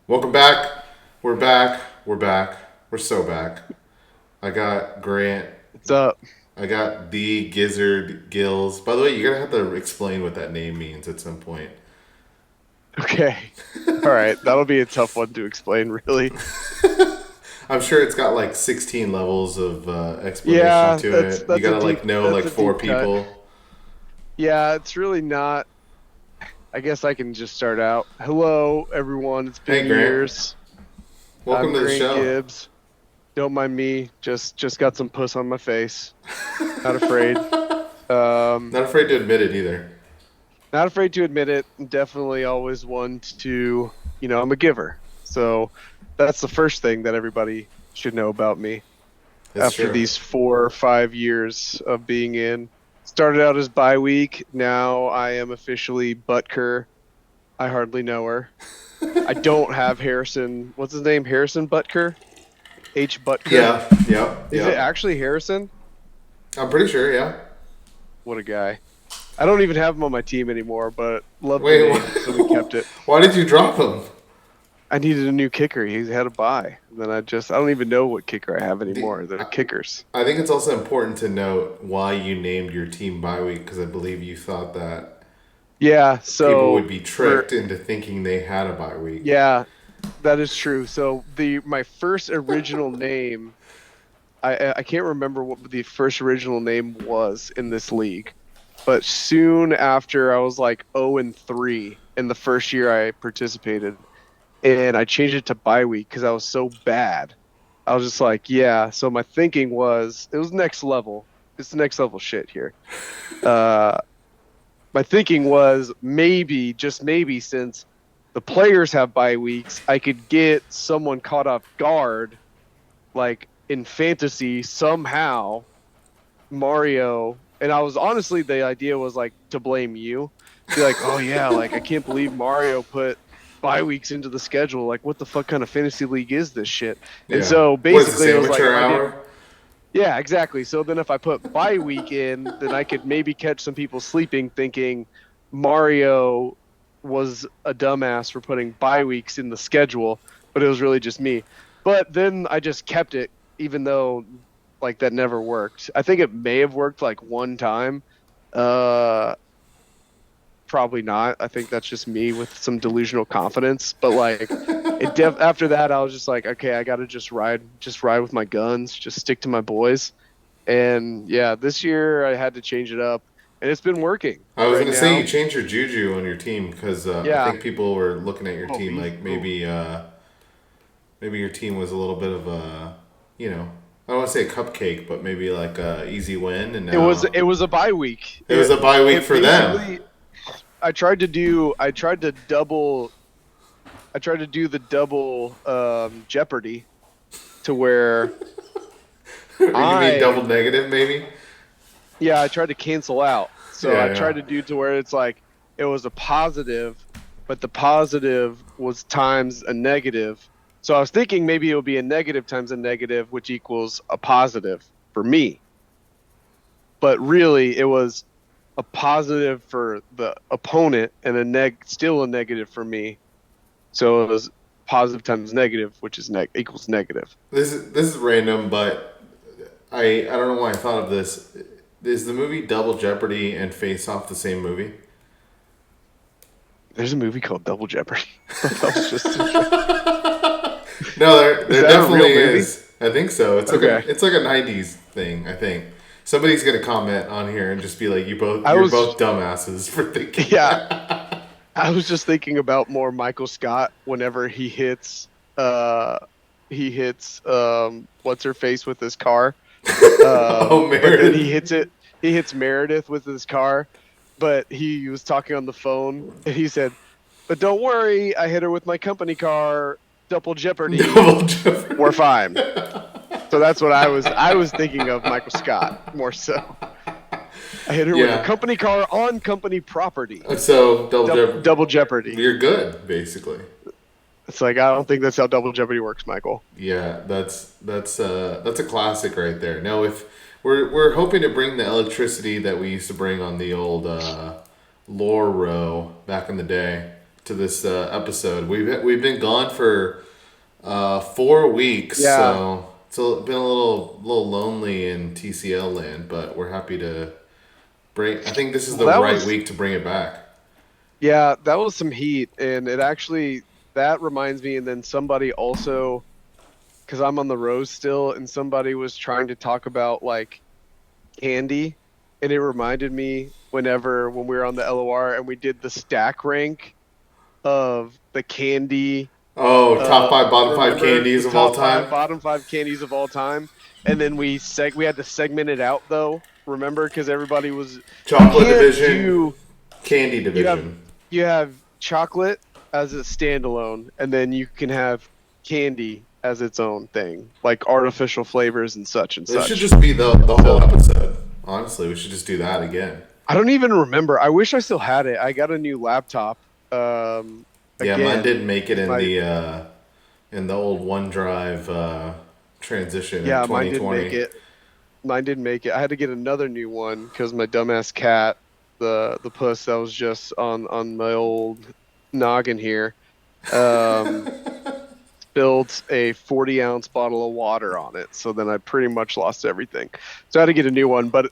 Welcome back. We're back. We're back. We're so back. I got Grant. What's up? I got the Gizzard Gills. By the way, you're gonna have to explain what that name means at some point. Okay. All right. That'll be a tough one to explain, really. I'm sure it's got like 16 levels of explanation Yeah, to that's it. You that's a gotta deep like know that's like a four deep cut. people. Yeah, it's really not. I guess I can just start out. Hello, everyone. It's Hey been Grant, years. welcome I'm to the Grant show. Gibbs. Don't mind me. Just got some puss on my face. Not afraid. Um, Not afraid to admit it either. Not afraid to admit it. Definitely always one to, I'm a giver. So that's the first thing that everybody should know about me. That's After true. these 4 or 5 years of being in. Started out as bye week. Now I am officially Butker. I hardly know her. I don't have Harrison. What's his name? Harrison Butker? H. Butker? Yeah. Yep. Is it Yep. actually Harrison? I'm pretty sure. Yeah. What a guy. I don't even have him on my team anymore, but love the Wait. name, so we kept it. Why did you drop him? I needed a new kicker. He had a bye. And then I don't even know what kicker I have The, anymore. They're kickers. I think it's also important to note why you named your team bye week because I believe you thought that Yeah, people would so be for tricked into thinking they had a bye week. yeah, that is true. So my first original name, I can't remember what the first original name was in this league, but soon after I was like 0-3 in the first year I participated, and I changed it to bye week because I was so bad. I was just like, yeah. So my thinking was it was next level. It's the next level shit here. Uh, my thinking was maybe, just maybe, since the players have bye weeks, I could get someone caught off guard, like in fantasy somehow, Mario. And I was honestly, the idea was like to blame you. Be like, oh yeah, like I can't believe Mario put bye weeks into the schedule. Like, what the fuck kind of fantasy league is this shit? And Yeah. so What is this, basically, it was like amateur if I did, hour? yeah, exactly. So then if I put bye week in, then I could maybe catch some people sleeping thinking Mario was a dumbass for putting bye weeks in the schedule, but it was really just me. But then I just kept it, even though like that never worked. I think it may have worked like one time. Uh, Probably not. I think that's just me with some delusional confidence. But like, after that, I was just like, okay, I got to just ride with my guns, just stick to my boys. And yeah, this year I had to change it up, and it's been working I was right gonna say you now. changed your juju on your team because I Yeah. think people were looking at your Oh, team easy. like Oh. maybe your team was a little bit of a I don't want to say a cupcake, but maybe like a easy win, and now It was a bye week. it was a bye week It for them. basically I tried to do the double Jeopardy to where You mean double I negative, maybe? yeah, I tried to cancel out. So Yeah, I yeah. tried to do to where it's like it was a positive, but the positive was times a negative. So I was thinking maybe it would be a negative times a negative, which equals a positive for me. But really, it was a positive for the opponent and still a negative for me. So it was positive times negative, which is equals negative. This is random, but I don't know why I thought of this. Is the movie Double Jeopardy and Face Off the same movie? There's a movie called Double Jeopardy. I thought that was just a joke. No, there Is there that a real definitely movie? is. I think so. Okay. It's like a '90s thing. I think somebody's gonna comment on here and just be like, I you're was, both dumbasses for thinking yeah, that." I was just thinking about more Michael Scott whenever uh, what's her face with his car. Oh, But then Meredith. he hits Meredith with his car, but he was talking on the phone and he said, but don't worry, I hit her with my company car, double jeopardy, Double we're Jeopardy. fine. So that's what I was thinking of Michael Scott more so. I hit her with a Yeah. company car on company property. So Double Jeopardy. Double jeopardy. You're good, basically. It's like I don't think that's how double jeopardy works, Michael. Yeah, that's a classic right there. No, if we're hoping to bring the electricity that we used to bring on the old lore row back in the day to this episode. We've been gone for 4 weeks, Yeah. so been a little lonely in TCL land, but we're happy to bring. I think this is Well, the that right was week to bring it back. yeah, that was some heat, and it actually that reminds me. And then somebody also, because I'm on the Rose still, and somebody was trying to talk about like candy, and it reminded me when we were on the LOR and we did the stack rank of the candy. Oh, top five, bottom five Remember the candies of all top five, time. bottom five candies of all time, and then we had to segment it out though. Remember, because everybody was you Chocolate can't division, do candy you have division. you have chocolate as a standalone, and then you can have candy as its own thing, like artificial flavors and such and It should such. just be the whole So episode. Honestly, we should just do that again. I don't even remember. I wish I still had it. I got a new laptop. Yeah, mine Again, didn't make it my in the old OneDrive transition in yeah, mine didn't make 2020. it. Mine didn't make it. I had to get another new one because my dumbass cat, the puss that was just on my old noggin here, um, spilled a 40-ounce bottle of water on it. So then I pretty much lost everything. So I had to get a new one. But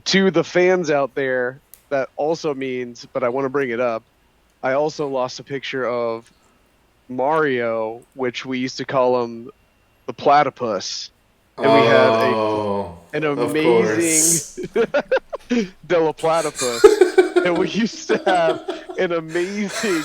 to the fans out there, that also means, but I want to bring it up. I also lost a picture of Mario, which we used to call him the platypus, and we had Oh, an of amazing course. De La Platypus, and we used to have an amazing.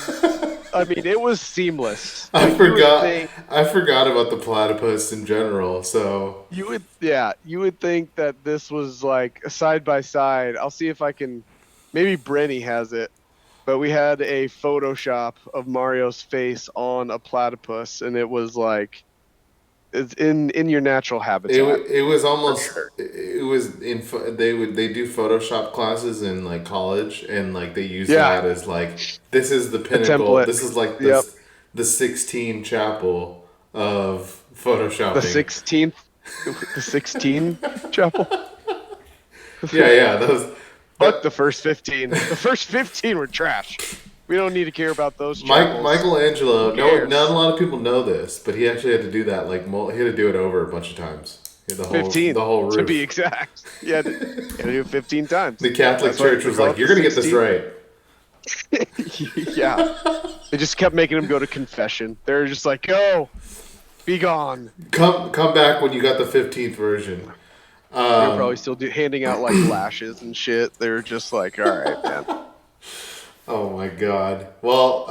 I mean, it was seamless. I Like, you would forgot. think I forgot about the platypus in general. So you would think that this was like a side by side. I'll see if I can. Maybe Brenny has it, but we had a Photoshop of Mario's face on a platypus, and it was like it's in your natural habitat it was for almost sure. it was they do Photoshop classes in like college, and like they use Yeah, that as like, this is the a pinnacle. template. This is like Yep, the 16 chapel of the photoshopping. 16th, the 16 chapel. Yeah, those. Fuck the first 15. The first 15 were trash. We don't need to care about those Mike chapels. Who Michelangelo. No, not a cares? lot of people know this, but he actually had to do that. Like, he had to do it over a bunch of times. He had the 15 whole to be roof. exact. Yeah, you had to do it 15 times. The Catholic That's why Church they was call like, it "You're the gonna get this 16th. right." Yeah, they just kept making him go to confession. They're just like, "Go, be gone." Come back when you got the 15th version. They were probably still handing out like lashes and shit. They were just like, "All right, man." Oh my god. Well,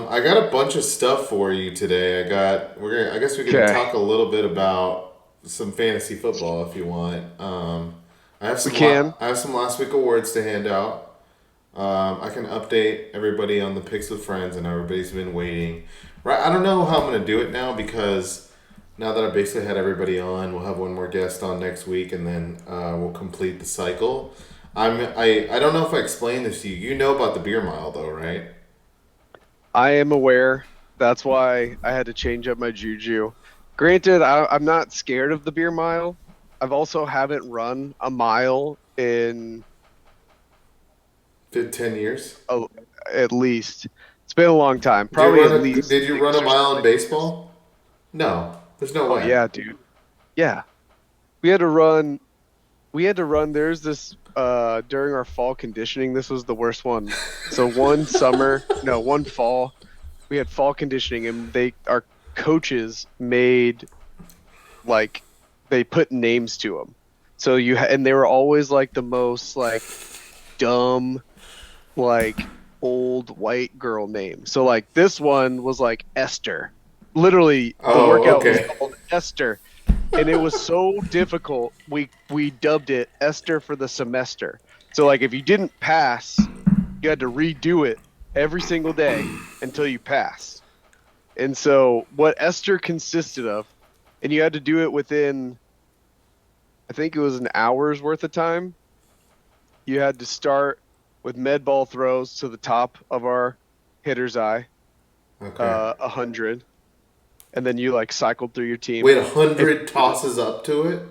I got a bunch of stuff for you today. I guess we can Okay, talk a little bit about some fantasy football if you want. we can. I have some last week awards to hand out. I can update everybody on the picks with friends, and everybody's been waiting. Right, I don't know how I'm gonna do it now, because now that I basically had everybody on, we'll have one more guest on next week, and then we'll complete the cycle. I don't know if I explained this to you. You know about the beer mile, though, right? I am aware. That's why I had to change up my juju. Granted, I'm not scared of the beer mile. I've also haven't run a mile in Did 10 years? a, at least. It's been a long time. Probably at least Did you run 6 a or mile in 7 years. baseball? No, there's no Oh way. yeah, dude. Yeah. We had to run. We had to run. There's this during our fall conditioning. This was the worst one. So one fall, we had fall conditioning, and our coaches made like they put names to them. So and they were always like the most like dumb, like old white girl name. So like this one was like Esther. Literally, the Oh, workout was okay. called Esther, and it was so difficult. We dubbed it Esther for the semester. So like if you didn't pass, you had to redo it every single day until you passed. And so what Esther consisted of, and you had to do it within, I think it was an hour's worth of time. You had to start with med ball throws to the top of our hitter's eye, Okay. 100, and then you like cycled through your team. Wait, a And 100 tosses up to it?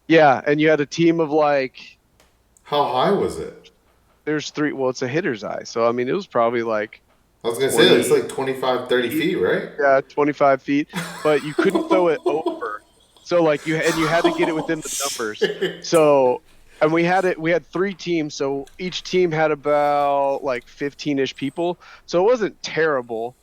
yeah, and you had a team of like How high was it? there's three. Well, it's a hitter's eye, so I mean it was probably like I was going to say, it's like 25, 30 feet, right? Yeah, 25 feet, but you couldn't throw it over. So like you had to get it within the numbers. So and we had 3 teams, so each team had about like 15-ish people. So it wasn't terrible.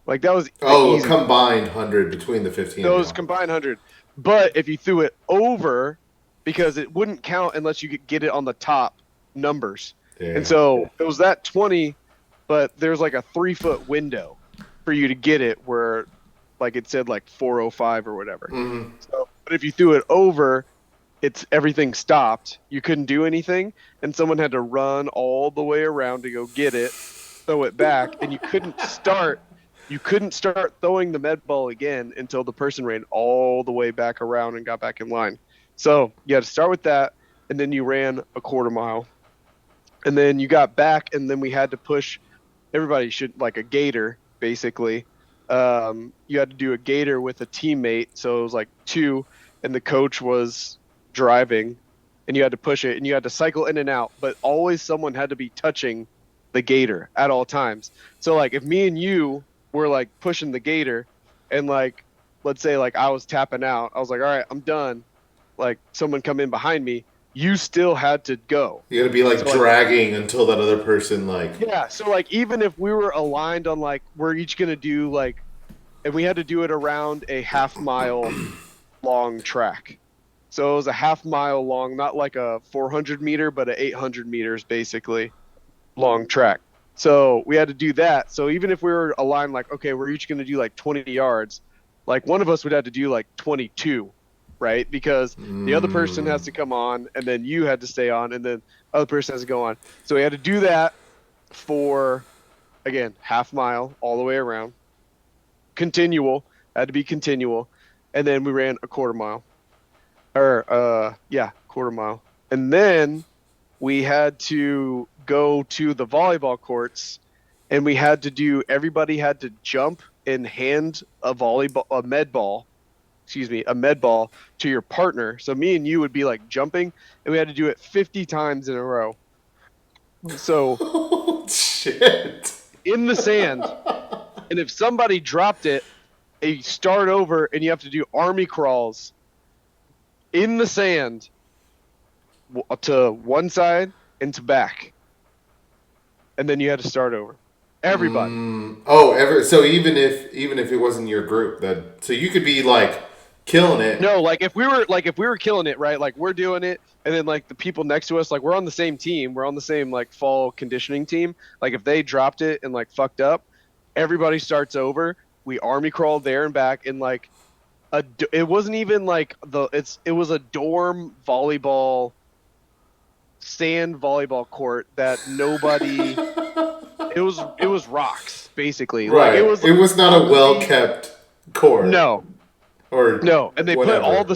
Like that was the Oh, a easy. combined 100 between the 15 and Those y'all. combined 100. But if you threw it over, because it wouldn't count unless you could get it on the top numbers. Yeah. And so it was that 20, but there's like a 3-foot window for you to get it where like it said like 405 or whatever. Mhm. So, but if you threw it over, everything stopped. You couldn't do anything, and someone had to run all the way around to go get it, throw it back, and you couldn't start throwing the med ball again until the person ran all the way back around and got back in line. So you had to start with that, and then you ran a quarter mile. And then you got back, and then we had to push. Everybody should like a gator, basically. You had to do a gator with a teammate, so it was like 2, and the coach was driving, and you had to push it, and you had to cycle in and out, but always someone had to be touching the gator at all times. So like if me and you were like pushing the gator, and like let's say like I was tapping out, I was like, all right, I'm done. Like someone come in behind me, you still had to go. You got to be like So, dragging until that other person like. Yeah, so like even if we were aligned on like we're each gonna do like, and we had to do it around a half-mile long track. So it was a half-mile long, not like a 400 meter, but a 800 meters basically long track. So we had to do that. So even if we were aligned like, okay, we're each gonna do like 20 yards, like one of us would have to do like 22. Right, because the other person has to come on, and then you had to stay on, and then other person has to go on. So we had to do that for, again, half-mile all the way around. Continual, had to be continual, and then we ran a quarter mile, quarter mile, and then we had to go to the volleyball courts, and we had to do. Everybody had to jump and hand a med ball to your partner. So me and you would be like jumping, and we had to do it 50 times in a row. So Oh, shit. in the sand, and if somebody dropped it, you start over, and you have to do army crawls in the sand to one side and to back, and then you had to start over. Everybody. So even if it wasn't your group, so you could be like killing it. No, like if we were killing it, right? Like we're doing it, and then like the people next to us, like we're on the same team, we're on the same like fall conditioning team. Like if they dropped it and like fucked up, everybody starts over. We army crawled there and back, and like it wasn't even like it was a dorm volleyball, sand volleyball court that nobody. It was rocks basically. Right. Like it was not a well kept court. No. Or no, and they whatever. put all the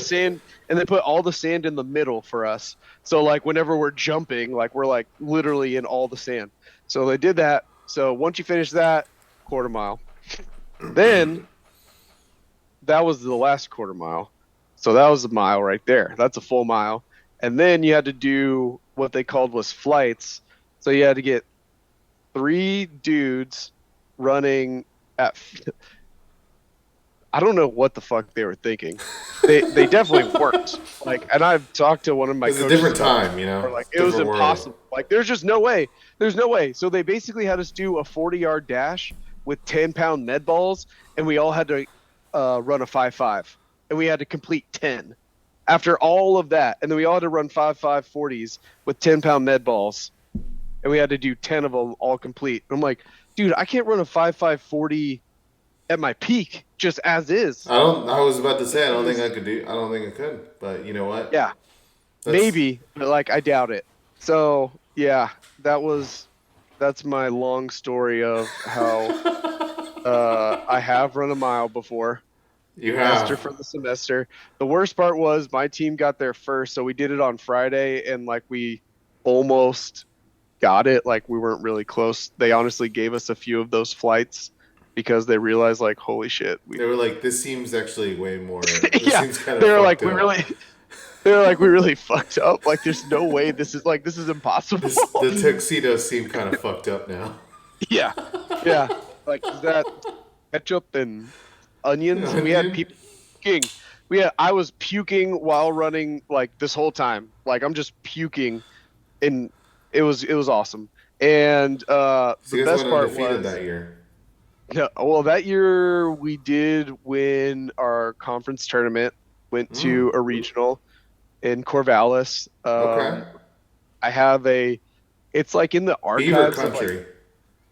sand in the middle for us. So like whenever we're jumping, like we're like literally in all the sand. So they did that. So once you finish that quarter mile, then that was the last quarter mile. So that was a mile right there. That's a full mile. And then you had to do what they called was flights. So you had to get 3 dudes running at I don't know what the fuck they were thinking. They definitely worked. Like, and I've talked to one of my coaches. It's a different time, you know. Like, it was impossible. Like, there's just no way. There's no way. So they basically had us do a 40-yard dash with 10-pound med balls, and we all had to run a 5.5, and we had to complete 10. After all of that, and then we all had to run 5.5 40s with 10-pound med balls, and we had to do 10 of them all complete. I'm like, dude, I can't run a 5.5 40 at my peak just as is. I was about to say I don't think I could, but you know what? Yeah. Maybe, but like I doubt it. So yeah, that's my long story of how I have run a mile before. You have. Master for the semester. The worst part was my team got there first, so we did it on Friday, and like we almost got it. Like we weren't really close. They honestly gave us a few of those flights because they realized, like, holy shit. They were like, this seems actually way more. Yeah, seems kind of they were like, we really fucked up. Like, there's no way this is impossible. The tuxedos seem kind of fucked up now. Yeah, yeah. like, is that ketchup and onions? And we had Onion. people puking. I was puking while running like this whole time. Like I'm just puking, and it was awesome. And So the you guys best went part undefeated was, that year. yeah, well, that year we did win our conference tournament. Went Mm. to a regional in Corvallis. Okay. I have it's like in the Beaver archives of like, country.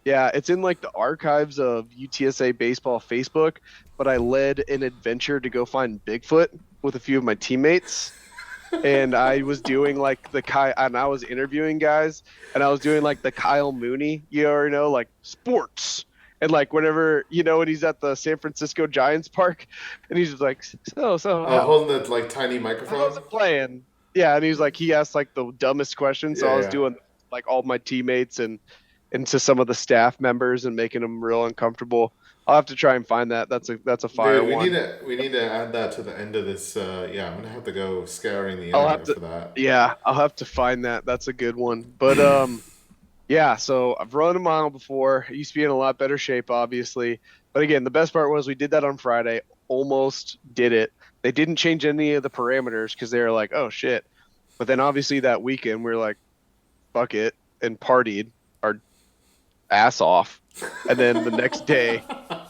yeah, it's in like the archives of UTSA baseball Facebook, but I led an adventure to go find Bigfoot with a few of my teammates. And I was doing like and I was interviewing guys, and I was doing like the Kyle Mooney, you already know, like sports. And like whenever, when he's at the San Francisco Giants park, and he's just like, so Holding the like tiny how's microphone. it playing? Yeah, and he's like, he asked like the dumbest question, so Yeah, I was yeah. doing like all my teammates and to some of the staff members and making them real uncomfortable. I'll have to try and find that. That's a fire Dude, we need one. to we need to add that to the end of this. Yeah, I'm gonna have to go scouring the I'll have internet to, for that. yeah, I'll have to find that. That's a good one. But yeah. So I've run a mile before. I used to be in a lot better shape, obviously. But again, the best part was we did that on Friday. Almost did it. They didn't change any of the parameters because they were like, oh shit. But then obviously that weekend we were like, fuck it, and partied our ass off. And then the next day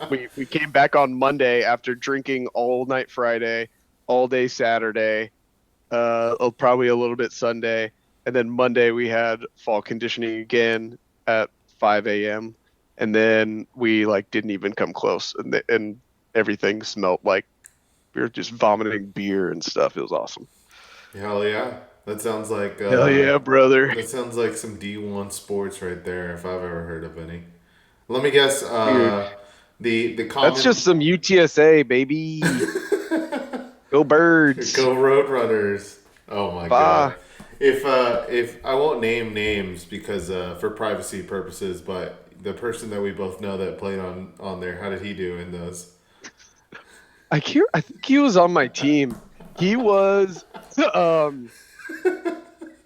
we came back on Monday after drinking all night Friday, all day Saturday, probably a little bit Sunday, and then Monday we had fall conditioning again at 5 a.m. And then we like didn't even come close, and everything smelled like we were just vomiting beer and stuff. It was awesome. Hell yeah, Hell yeah, brother. that sounds like some D1 sports right there. If I've ever heard of any. Let me guess. Dude, The that's just common some UTSA, baby. Go birds. Go Roadrunners. Oh my god. Bah. If I won't name names because for privacy purposes, but the person that we both know that played on there, how did he do in those? I think he was on my team. He um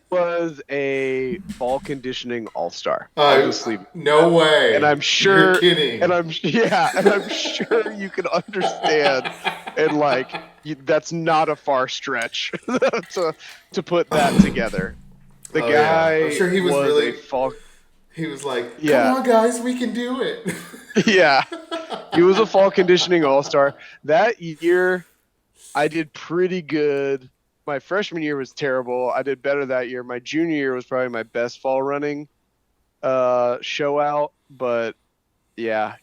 was a fall conditioning all-star. I'll just leave it No at that. And way. I'm You're sure kidding. and I'm sure you can understand, and like that's not a far stretch to put that together. The Oh yeah. I'm guy sure he was was a really fall he was like, "Come yeah, on guys, we can do it." yeah. He was a fall conditioning all-star. That year I did pretty good. My freshman year was terrible. I did better that year. My junior year was probably my best fall running show out, but yeah,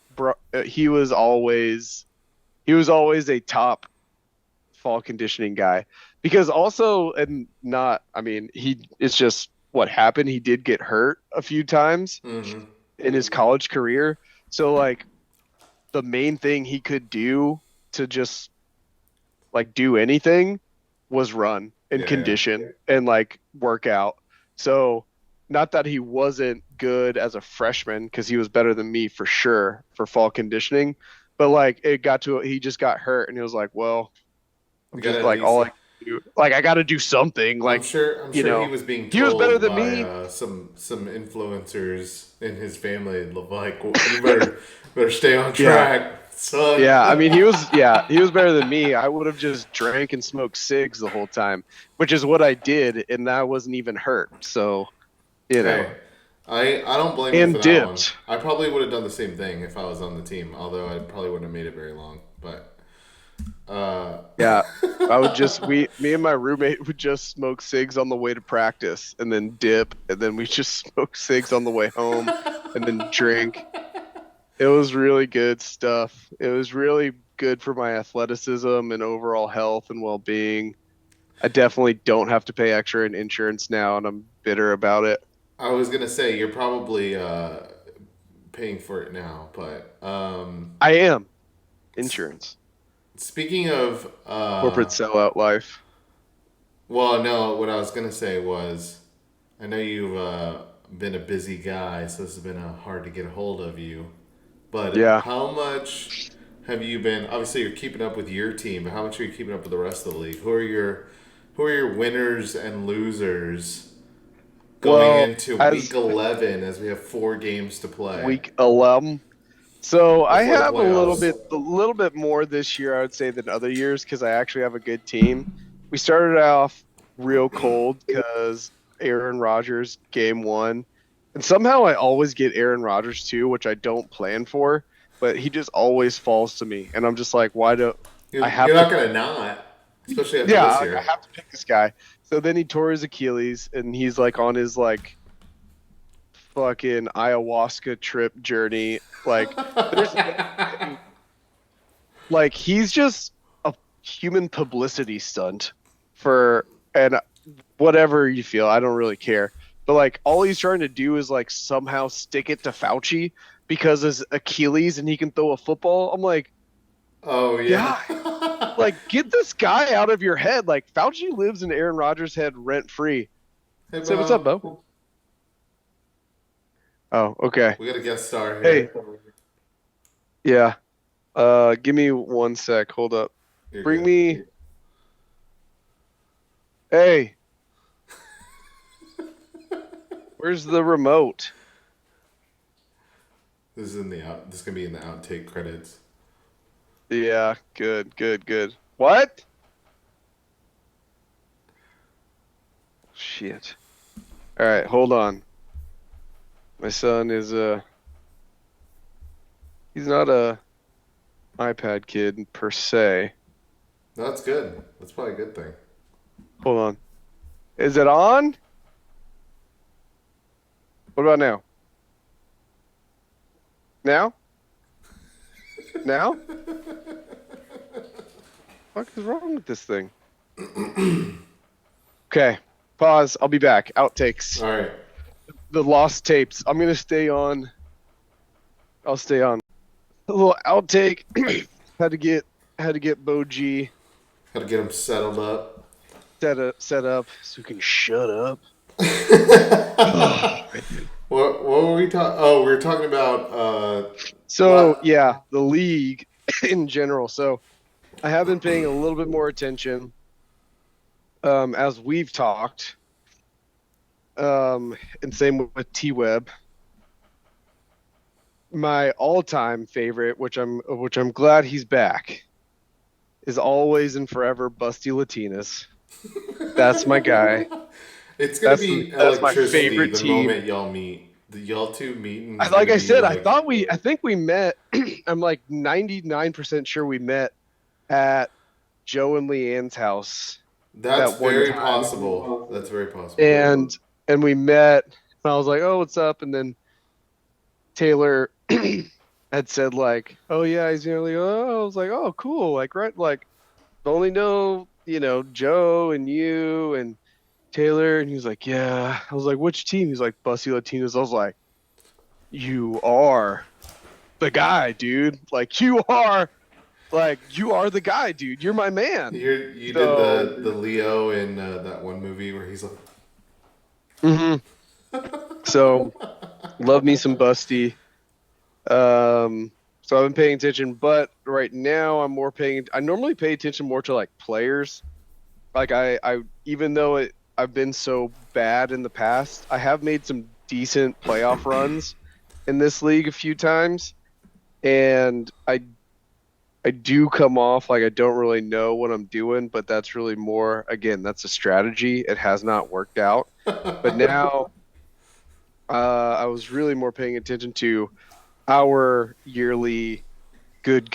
he was always a top fall conditioning guy, because also, and not, I mean, it's just what happened. He did get hurt a few times hmm in his college career. So like the main thing he could do to just like do anything was run and Yeah, yeah. condition and like work out. So not that he wasn't good as a freshman, because he was better than me for sure for fall conditioning, but like it got to he just got hurt and he was like, well, You I'm gotta just at like least. all I can do, like I got to do something, I'm like sure. I'm you sure he know was being he was better told than by me. some influencers in his family, like, "Well, you better stay on Yeah. track, son." Yeah, I mean he was better than me. I would have just drank and smoked cigs the whole time, which is what I did, and I wasn't even hurt. So, you know, Hey, I don't blame you for and that one. dipped. I probably would have done the same thing if I was on the team, although I probably wouldn't have made it very long. But uh, Yeah, I would just me and my roommate would just smoke cigs on the way to practice, and then dip, and then we just smoke cigs on the way home, and then drink. It was really good stuff. It was really good for my athleticism and overall health and well-being. I definitely don't have to pay extra in insurance now, and I'm bitter about it. I was gonna say you're probably paying for it now, but I am insurance, speaking of corporate sellout life. well, no, what I was gonna say was, I know you've been a busy guy, so this has been hard to get a hold of you. But Yeah. how much have you been? Obviously, you're keeping up with your team, but how much are you keeping up with the rest of the league? Who are your winners and losers going Well, into week as 11 as we have 4 games to play? week 11, So I before the have playoffs. a little bit more this year, I would say, than other years because I actually have a good team. We started off real cold because Aaron Rodgers game one, and somehow I always get Aaron Rodgers too, which I don't plan for, but he just always falls to me, and I'm just like, why do I You're have to? not gonna not, especially after Yeah, this like I year. have to pick this guy. So then he tore his Achilles, and he's like on his like fucking ayahuasca trip journey. Like there's no way. Like he's just a human publicity stunt for and whatever you feel. I don't really care. But like all he's trying to do is like somehow stick it to Fauci because his Achilles and he can throw a football. I'm like, Oh yeah. guy, like get this guy out of your head. Like Fauci lives in Aaron Rodgers' head rent free. Hey Say what's up, Bo? Bo, Oh, okay. we got a guest star Hey, here. yeah. Give me one sec. Hold up. You're Bring good. me. Hey, where's the remote? This is in the out. This is gonna be in the outtake credits. Yeah, good, good, good. What? Shit. All right, hold on. My son is he's not a iPad kid per se. No, that's good. That's probably a good thing. Hold on. Is it on? What about now? Now? Now? What is wrong with this thing? Okay. Pause. I'll be back. Outtakes. All right. The lost tapes. I'm gonna stay on. I'll stay on. A little outtake. had to get Bo G Got to get him settled up. set up so we can shut up. What were we talking? Oh, we were talking about So yeah, the league in general. So I have been paying a little bit more attention, as we've talked, and same with T Web. My all-time favorite, which I'm glad he's back, is always and forever Busty Latinas. That's my guy. It's gonna be That's my electricity favorite the team. moment y'all meet. Y'all two meeting. Like I said, I think we met. I'm like 99% sure we met at Joe and Leanne's house. That's that one very time. possible. That's very possible. And we met. And I was like, oh, what's up? And then Taylor had said like, oh yeah, he's nearly. Oh, I was like, oh, cool. Like right, like only know Joe and you and Taylor, and he was like, yeah. I was like, which team? He's like, Bussy Latinos. I was like, you are the guy, dude. Like you are the guy, dude. You're my man. You did the Leo in that one movie where he's like. So love me some Busty. So I've been paying attention, but right now I'm more paying. I normally pay attention more to like players. Like I even though I've been so bad in the past, I have made some decent playoff runs in this league a few times, and I do come off like I don't really know what I'm doing, but that's really more, again, that's a strategy. It has not worked out. But now I was really more paying attention to our yearly good,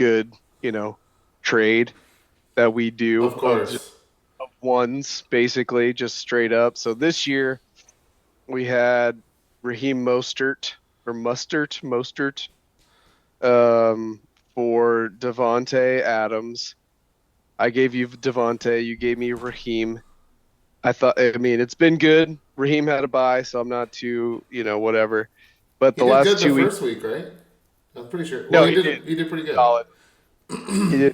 trade that we do Of course. of ones, basically, just straight up. So this year we had Raheem Mostert for Devonte Adams. I gave you Devonte. You gave me Raheem. I mean, it's been good. Raheem had a bye, so I'm not too, whatever. But He the did last good 2 the weeks, first week, right? I'm pretty sure. no, Well, he did he did pretty good. solid. He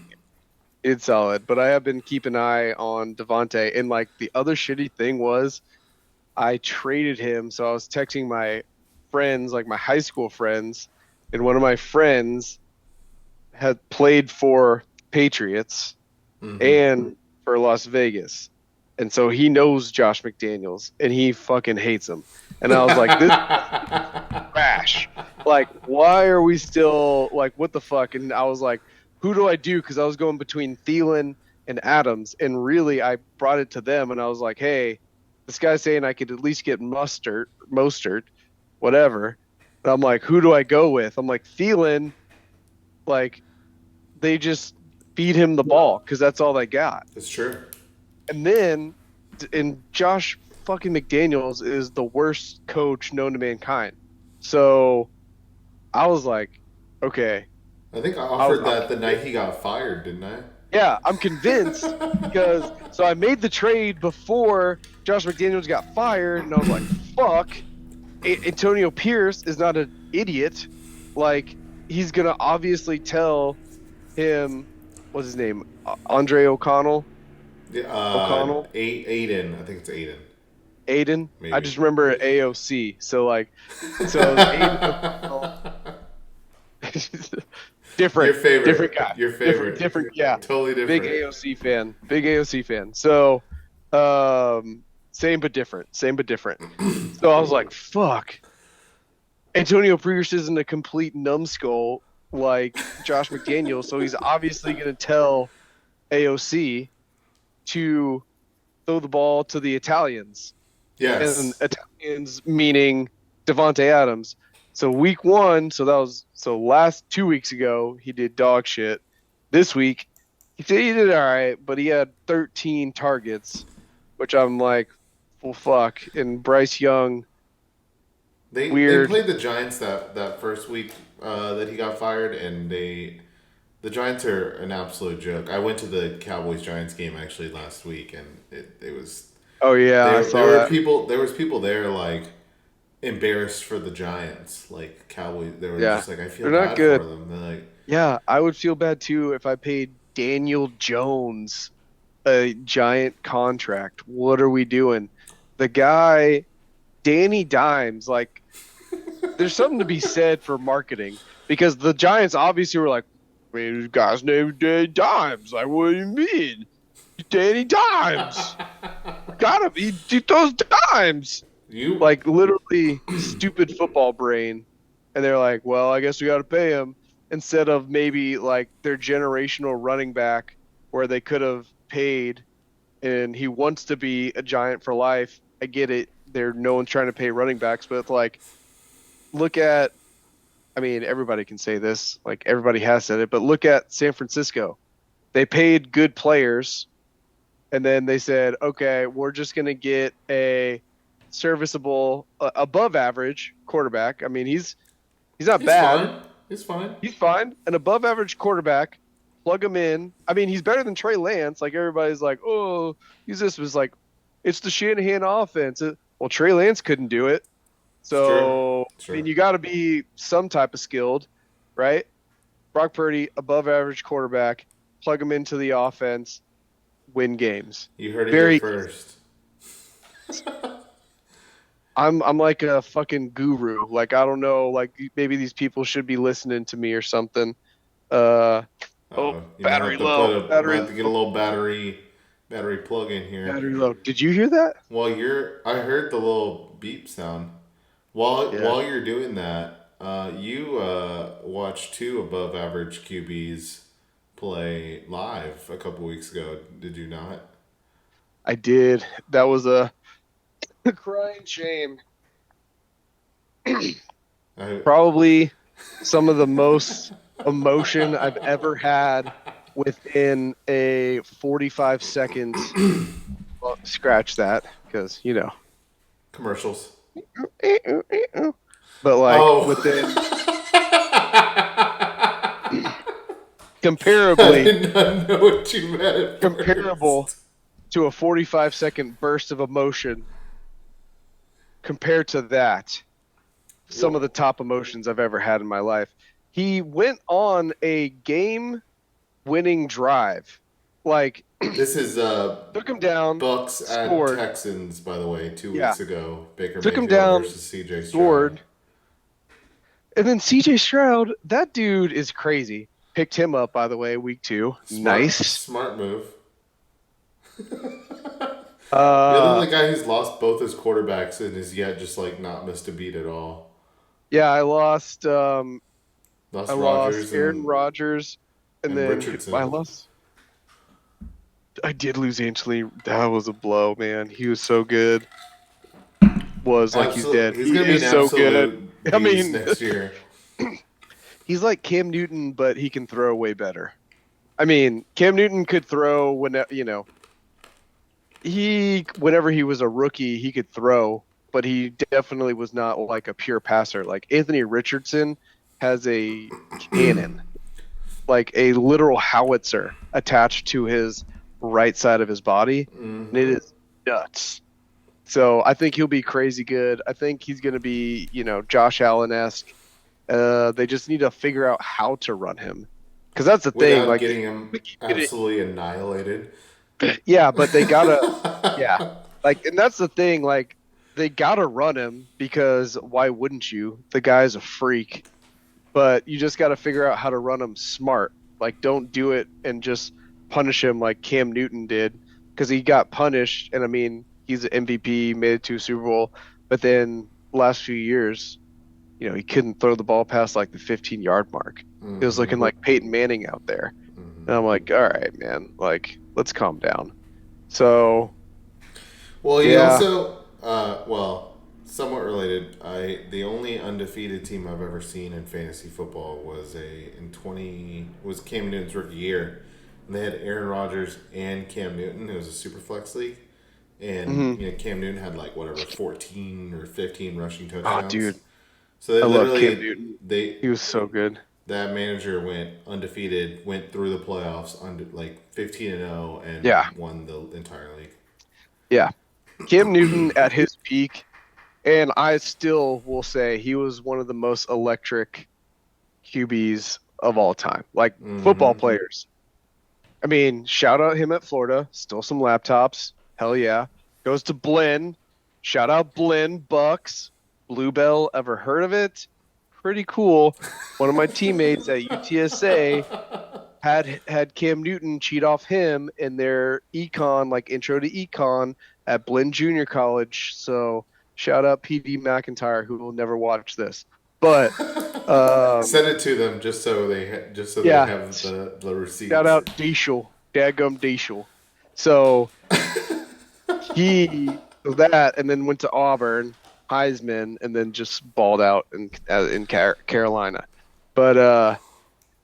did solid. But I have been keeping an eye on Devonte. And like the other shitty thing was, I traded him. So I was texting my friends, like my high school friends, and one of my friends had played for Patriots and for Las Vegas. And so he knows Josh McDaniels and he fucking hates him. And I was like, this is trash. Like, why are we still like, what the fuck? And I was like, who do I do? Because I was going between Thielen and Adams, and really, I brought it to them, and I was like, hey, this guy's saying I could at least get Mostert, whatever. And I'm like, who do I go with? I'm like, Thielen, like, they just feed him the ball because that's all they got. It's true. And then, and Josh fucking McDaniels is the worst coach known to mankind. So I was like, okay. I think I offered that the night he got fired, didn't I? Yeah, I'm convinced because so I made the trade before Josh McDaniels got fired, and I was like, fuck. Antonio Pierce is not an idiot. Like, he's going to obviously tell him, what's his name? Andre O'Connell? O'Connell? Aiden. I think it's Aiden. Aiden? Maybe. I just remember AOC. So Aiden. Different. Your favorite. Different guy. Your favorite. Different, yeah. Totally different. Big AOC fan. So, same but different. So I was like, fuck. Antonio Pierce isn't a complete numbskull like Josh McDaniels, so he's obviously going to tell AOC to throw the ball to the Italians. Yes. And Italians meaning Devontae Adams. So week 1, so last 2 weeks ago, he did dog shit. This week, he did all right, but he had 13 targets, which I'm like, well, fuck. And Bryce Young, They played the Giants that first week that he got fired, and the Giants are an absolute joke. I went to the Cowboys-Giants game actually last week, and it was. Oh yeah, I saw there that. There was people there like embarrassed for the Giants, like Cowboys. They were just like, I feel They're bad not good. for them. They're like, yeah, I would feel bad too if I paid Daniel Jones a giant contract. What are we doing? The guy, Danny Dimes, like, there's something to be said for marketing because the Giants obviously were like, I mean, this guy's named Danny Dimes. Like, what do you mean? Danny Dimes. Gotta be. He throws dimes. you Like, literally stupid football brain. And they're like, well, I guess we got to pay him instead of maybe like their generational running back where they could have paid and he wants to be a Giant for life. I get it. No one's trying to pay running backs, but like, look at, I mean, everybody can say this, like everybody has said it, but look at San Francisco. They paid good players and then they said, okay, we're just going to get a serviceable, above average quarterback. I mean, he's not bad. He's fine. He's fine. An above average quarterback, plug him in. I mean, he's better than Trey Lance. Like, everybody's like, oh, this was like, it's the Shanahan offense. Well, Trey Lance couldn't do it. So, Sure. I mean, you got to be some type of skilled, right? Brock Purdy, above average quarterback, plug him into the offense, win games. You heard it here first. I'm like a fucking guru. Like, I don't know. Like, maybe these people should be listening to me or something. Battery low. Battery. Have to get a little battery plug in here. Battery low. Did you hear that? Well, I heard the little beep sound. While you're doing that, you watched 2 above average QBs play live a couple weeks ago. Did you not? I did. That was a crying shame. Probably some of the most emotion I've ever had within a 45 seconds. Well, scratch that because, Commercials. But like within comparably, I did not know what you meant. Comparable to a 45-second burst of emotion. Compared to that, some of the top emotions I've ever had in my life. He went on a game-winning drive. Like, this is took him down. Bucks scored. at Texans, by the way, 2 weeks ago. Baker took Mayfield him down versus CJ scored. Stroud. And then CJ Stroud, that dude is crazy. Picked him up, by the way, week 2. Nice. Smart move. The guy who's lost both his quarterbacks and is yet just like not missed a beat at all. Yeah, I lost. I Lost lost Rogers Aaron Rodgers, and and then I Richardson. lost. I did lose Anthony. That was a blow, man. He was so good. Was like he's Absolute. dead. He's He gonna be an is so good. absolute I beast mean, next year. he's like Cam Newton, but he can throw way better. I mean, Cam Newton could throw he whenever he was a rookie, he could throw, but he definitely was not like a pure passer. Like Anthony Richardson has a cannon, like a literal howitzer attached to his right side of his body, and it Hmm. is nuts. So I think he'll be crazy good. I think he's going to be, Josh Allen-esque. They just need to figure out how to run him, because that's the thing. Without Like, getting him absolutely annihilated. yeah, but they gotta, yeah, like, and that's the thing. Like, they gotta run him because why wouldn't you? The guy's a freak, but you just gotta figure out how to run him smart. Like, don't do it and just punish him like Cam Newton did, because he got punished. And I mean, he's an MVP, made it to a Super Bowl, but then last few years, he couldn't throw the ball past like the 15-yard mark. It was Hmm. looking like Peyton Manning out there. And I'm like, all right, man, like, let's calm down. So, Well, he yeah. also, somewhat related. The only undefeated team I've ever seen in fantasy football was Cam Newton's rookie year, and they had Aaron Rodgers and Cam Newton. It was a super flex league, and hmm Cam Newton had like whatever 14 or 15 rushing Oh, touchdowns. dude, So they I love Cam literally Newton. they He was so good. that manager went undefeated, went through the playoffs under like 15-0, and Yeah. won the entire league. Yeah. Cam Newton at his peak, and I still will say he was one of the most electric QBs of all time. Like football Hmm. players. I mean, shout out him at Florida, stole some laptops. Hell yeah. Goes to Blinn. Shout out Blinn, Bucks. Bluebell, ever heard of it? Pretty cool. One of my teammates at UTSA had Cam Newton cheat off him in their econ, like intro to econ at Blinn Junior College. So shout out PD McIntyre, who will never watch this. But Send um, it to them just so they yeah, have the shout receipts. out Diesel, Dadgum Diesel. So so that, and then went to Auburn, Heisman, and then just balled out in Carolina. But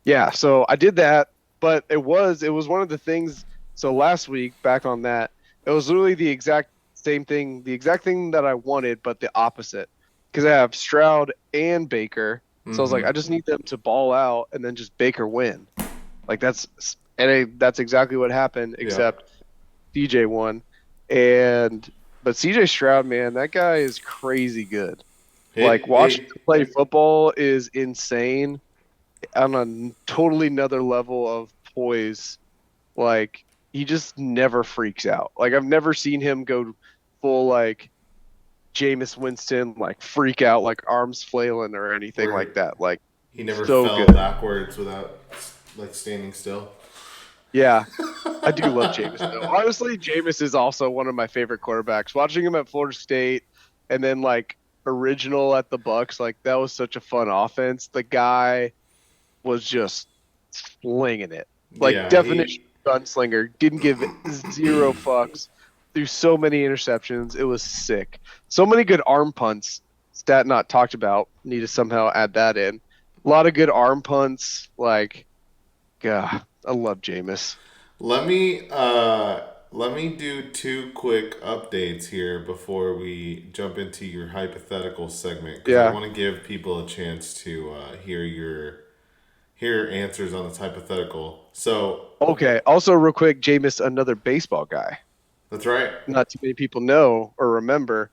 yeah, so I did that, but it was one of the things. So last week, back on that, it was literally the exact same thing, the exact thing that I wanted, but the opposite. Because I have Stroud and Baker, so I was like, Hmm. I just need them to ball out and then just Baker win. Like that's exactly what happened, Yeah. except CJ won, and but CJ Stroud, man, that guy is crazy good. Like watching It him play football is insane on a totally another level of poise. Like he just never freaks out. Like I've never seen him go full like Jameis Winston, like freak out, like arms flailing or anything where like that. Like he never so fell good. backwards without like standing still. Yeah, I do love Jameis though. Honestly, Jameis is also one of my favorite quarterbacks. Watching him at Florida State and then like original at the Bucks, like that was such a fun offense. The guy was just slinging it. Like Yeah, he definition gunslinger, didn't give zero fucks. Threw so many interceptions. It was sick. So many good arm punts. Stat not talked about. Need to somehow add that in. A lot of good arm punts. Like, God, I love Jameis. let me let me do two quick updates here before we jump into your hypothetical segment because I Yeah. want to give people a chance to hear your answers on this hypothetical. So Okay. Also, real quick, Jameis, another baseball guy. that's right. Not too many people know or remember,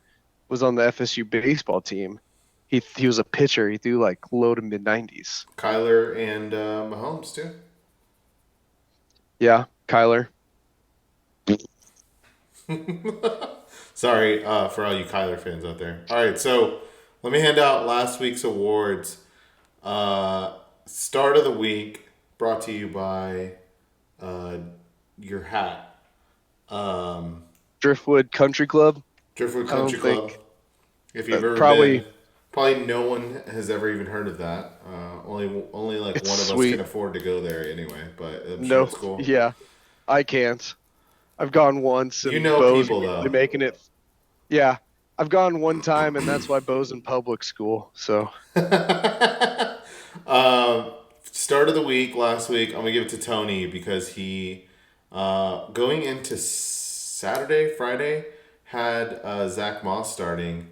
was on the FSU baseball team. He was a pitcher. He threw like low to mid 90s. Kyler and Mahomes too. Yeah, Kyler. Sorry for all you Kyler fans out there. All right, so let me hand out last week's awards. Start of the week brought to you by uh, your hat, um, Driftwood Country Club. Driftwood I don't Country Club. think If you've ever probably been Probably no one has ever even heard of that. Only like It's one of us sweet. can afford to go there anyway. But I'm sure No, it's cool. yeah, I can't. I've gone once, You and know Bo's people really though. making it. Yeah, I've gone one time, and that's why Bo's in public school. So um, Start of the week last week. I'm gonna give it to Tony because he going into Saturday, Friday had Zach Moss starting,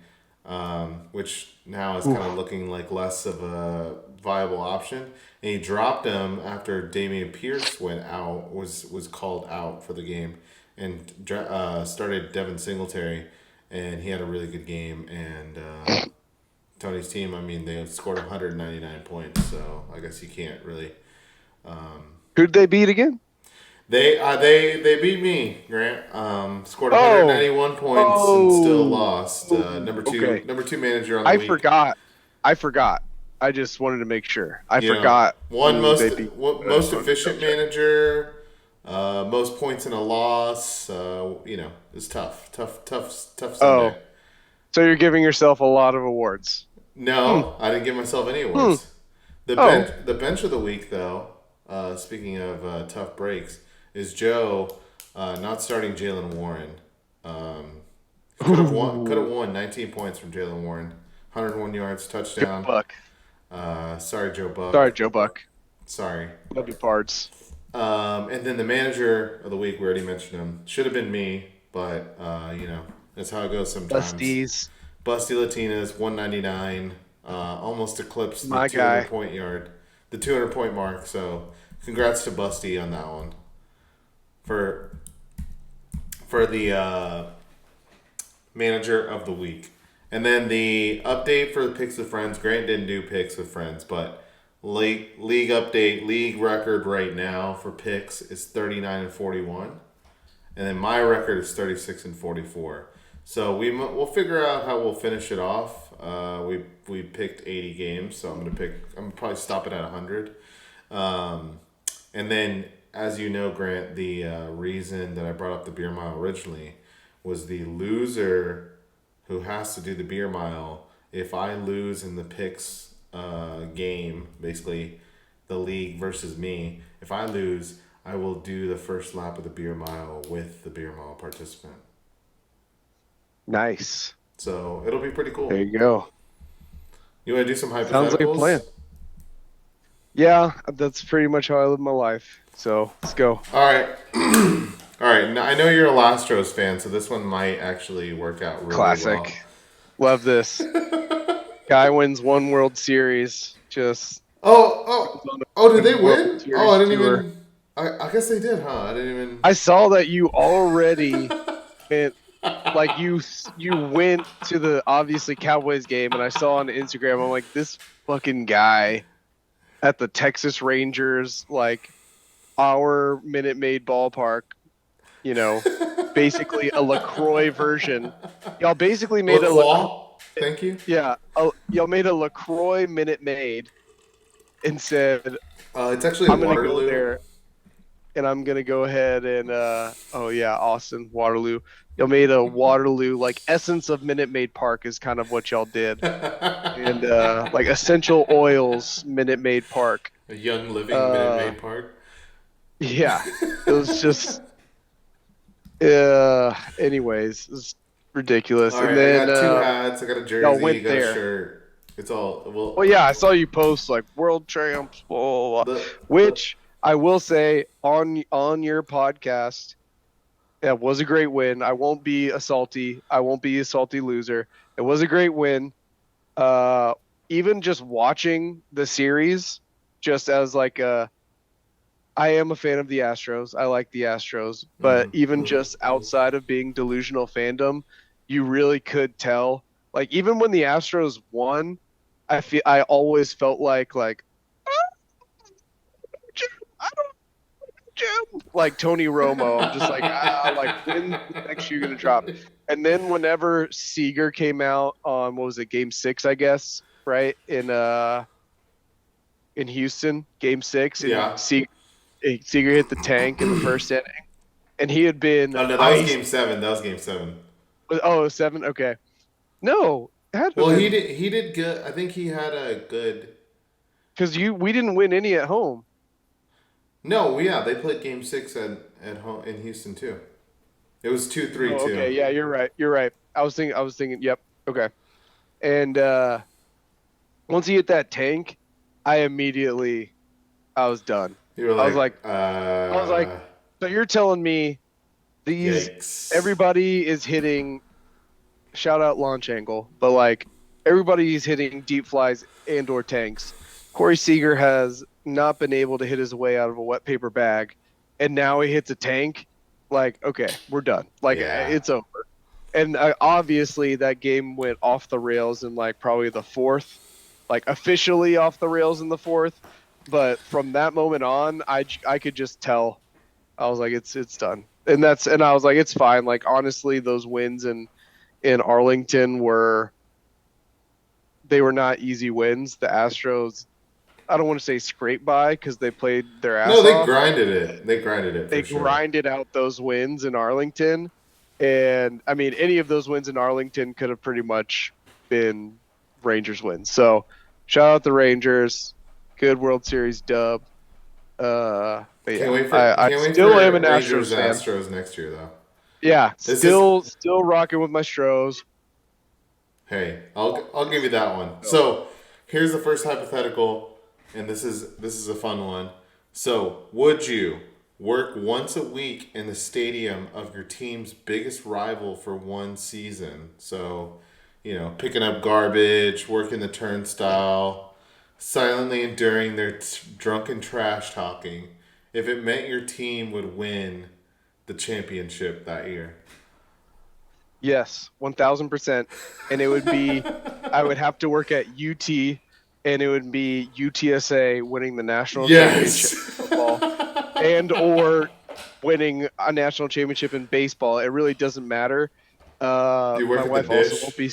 which now is kind of looking like less of a viable option. And he dropped him after Damian Pierce went out, was called out for the game, and started Devin Singletary, and he had a really good game. And Tony's team, I mean, they scored 199 points, so I guess you can't really. who'd they beat again? They beat me, Grant. Scored Oh, 191 points and still oh, lost. okay. Number two manager on the I week. forgot. I forgot. I just wanted to make sure. I You know, forgot one who they beat. I just most wanted to efficient double check. manager, most points in a loss. It's tough Sunday. Oh, so you're giving yourself a lot of awards. Hmm. No, I didn't give myself any Hmm. awards. Oh, The bench of the week, though. Speaking of tough breaks, is Joe not starting Jalen Warren. Could have ooh, won 19 points from Jalen Warren, 101 yards, Joe touchdown. Buck. Sorry, Joe Buck. Sorry, Joe Buck. Sorry. Love you, parts. And then the manager of the week, we already mentioned him. Should have been me, but that's how it goes sometimes. Busties, Busty Latinas, 199, almost eclipsed the my guy. 200 point mark. So, congrats to Busty on that one for the manager of the week. And then the update for the picks with friends. Grant didn't do picks with friends, but league update, league record right now for picks is 39-41, and then my record is 36-44. So we'll figure out how we'll finish it off. We picked 80 games, so I'm gonna probably stop it at 100. And then, as you know, Grant, the reason that I brought up the beer mile originally was the loser who has to do the beer mile. If I lose in the picks game, basically the league versus me, if I lose, I will do the first lap of the beer mile with the beer mile participant. Nice. So it'll be pretty There cool. you go. You want to do some Sounds like a plan. hypotheticals? Yeah, that's pretty much how I live my life. So let's go. All right. All right. Now, I know you're a Lastros fan, so this one might actually work out really Classic. Love this. Guy wins one World Series. Just well. Oh! Did they World win? Series Oh, I didn't tour. even. I guess they did, huh? I didn't even. I saw that you already went, like you went to the obviously Cowboys game, and I saw on Instagram. I'm like, this fucking guy at the Texas Rangers, like our Minute Maid ballpark. Basically a LaCroix version. Y'all basically made LaCroix. Thank you. y'all made a LaCroix Minute Maid and said, It's actually I'm gonna Waterloo. go there and I'm gonna go ahead and Austin, Waterloo. Y'all made a Waterloo, like essence of Minute Maid Park is kind of what y'all did. And like essential oils Minute Maid Park. A Young Living Minute Maid Park. Yeah. It was just anyways, it's ridiculous. All right, And then I got two hats. I got a jersey. y'all went You got there. a shirt. It's all Well, yeah, I saw you post like world champs, blah, blah, blah, which I will say on your podcast, that was a great win. I won't be a salty loser. It was a great win. Even just watching the series, just as like I am a fan of the Astros. I like the Astros, but even just outside of being delusional fandom, you really could tell. Like even when the Astros won, I always felt like Jim, I don't Jim, like Tony Romo. I'm just like like when's the next shoe gonna drop? And then whenever Seager came out on what was it, Game 6, I guess, right in Houston, Game 6, and Yeah. Seager hit the tank in the first inning, and he had been. Oh no, that was Game 7. That was Game 7. Oh, 7? Okay. No, had to have Well, he been did. He did good. I think he had a good. because we didn't win any at home. No, yeah, they played Game 6 at home in Houston too. It was 2-3 Oh, two. okay. Yeah, you're right. You're right. I was thinking. Yep. Okay. And once he hit that tank, I was done. You were I was like, like, I was like, so you're telling me these yikes. everybody is hitting shout out launch angle, but like everybody's hitting deep flies and or tanks. Corey Seager has not been able to hit his way out of a wet paper bag, and now he hits a tank. Like, okay, we're done. Like, Yeah. it's over. And obviously, that game went off the rails in like probably the fourth, like officially off the rails in the fourth. But from that moment on, I could just tell. I was like, it's done. And I was like, it's fine. Like honestly, those wins in Arlington they were not easy wins. The Astros, I don't want to say scrape by because they played their No, ass they off. grinded it. They grinded it They for sure. grinded out those wins in Arlington. And I mean, any of those wins in Arlington could have pretty much been Rangers wins. So shout out the Rangers. Good World Series dub. But yeah, I Can't wait still am for an Rangers Astros fan. Astros next year though. Yeah, This is still rocking with my Stros. Hey, I'll give you that one. So here's the first hypothetical, and this is a fun one. So would you work once a week in the stadium of your team's biggest rival for one season? So, picking up garbage, working the turnstile, silently enduring their drunken trash talking, if it meant your team would win the championship that year. Yes, 1000%. And it would be, I would have to work at UT, and it would be UTSA winning the national championship Yes. in football and or winning a national championship in baseball. It really doesn't matter. Do you work My at the wife also dish? won't be.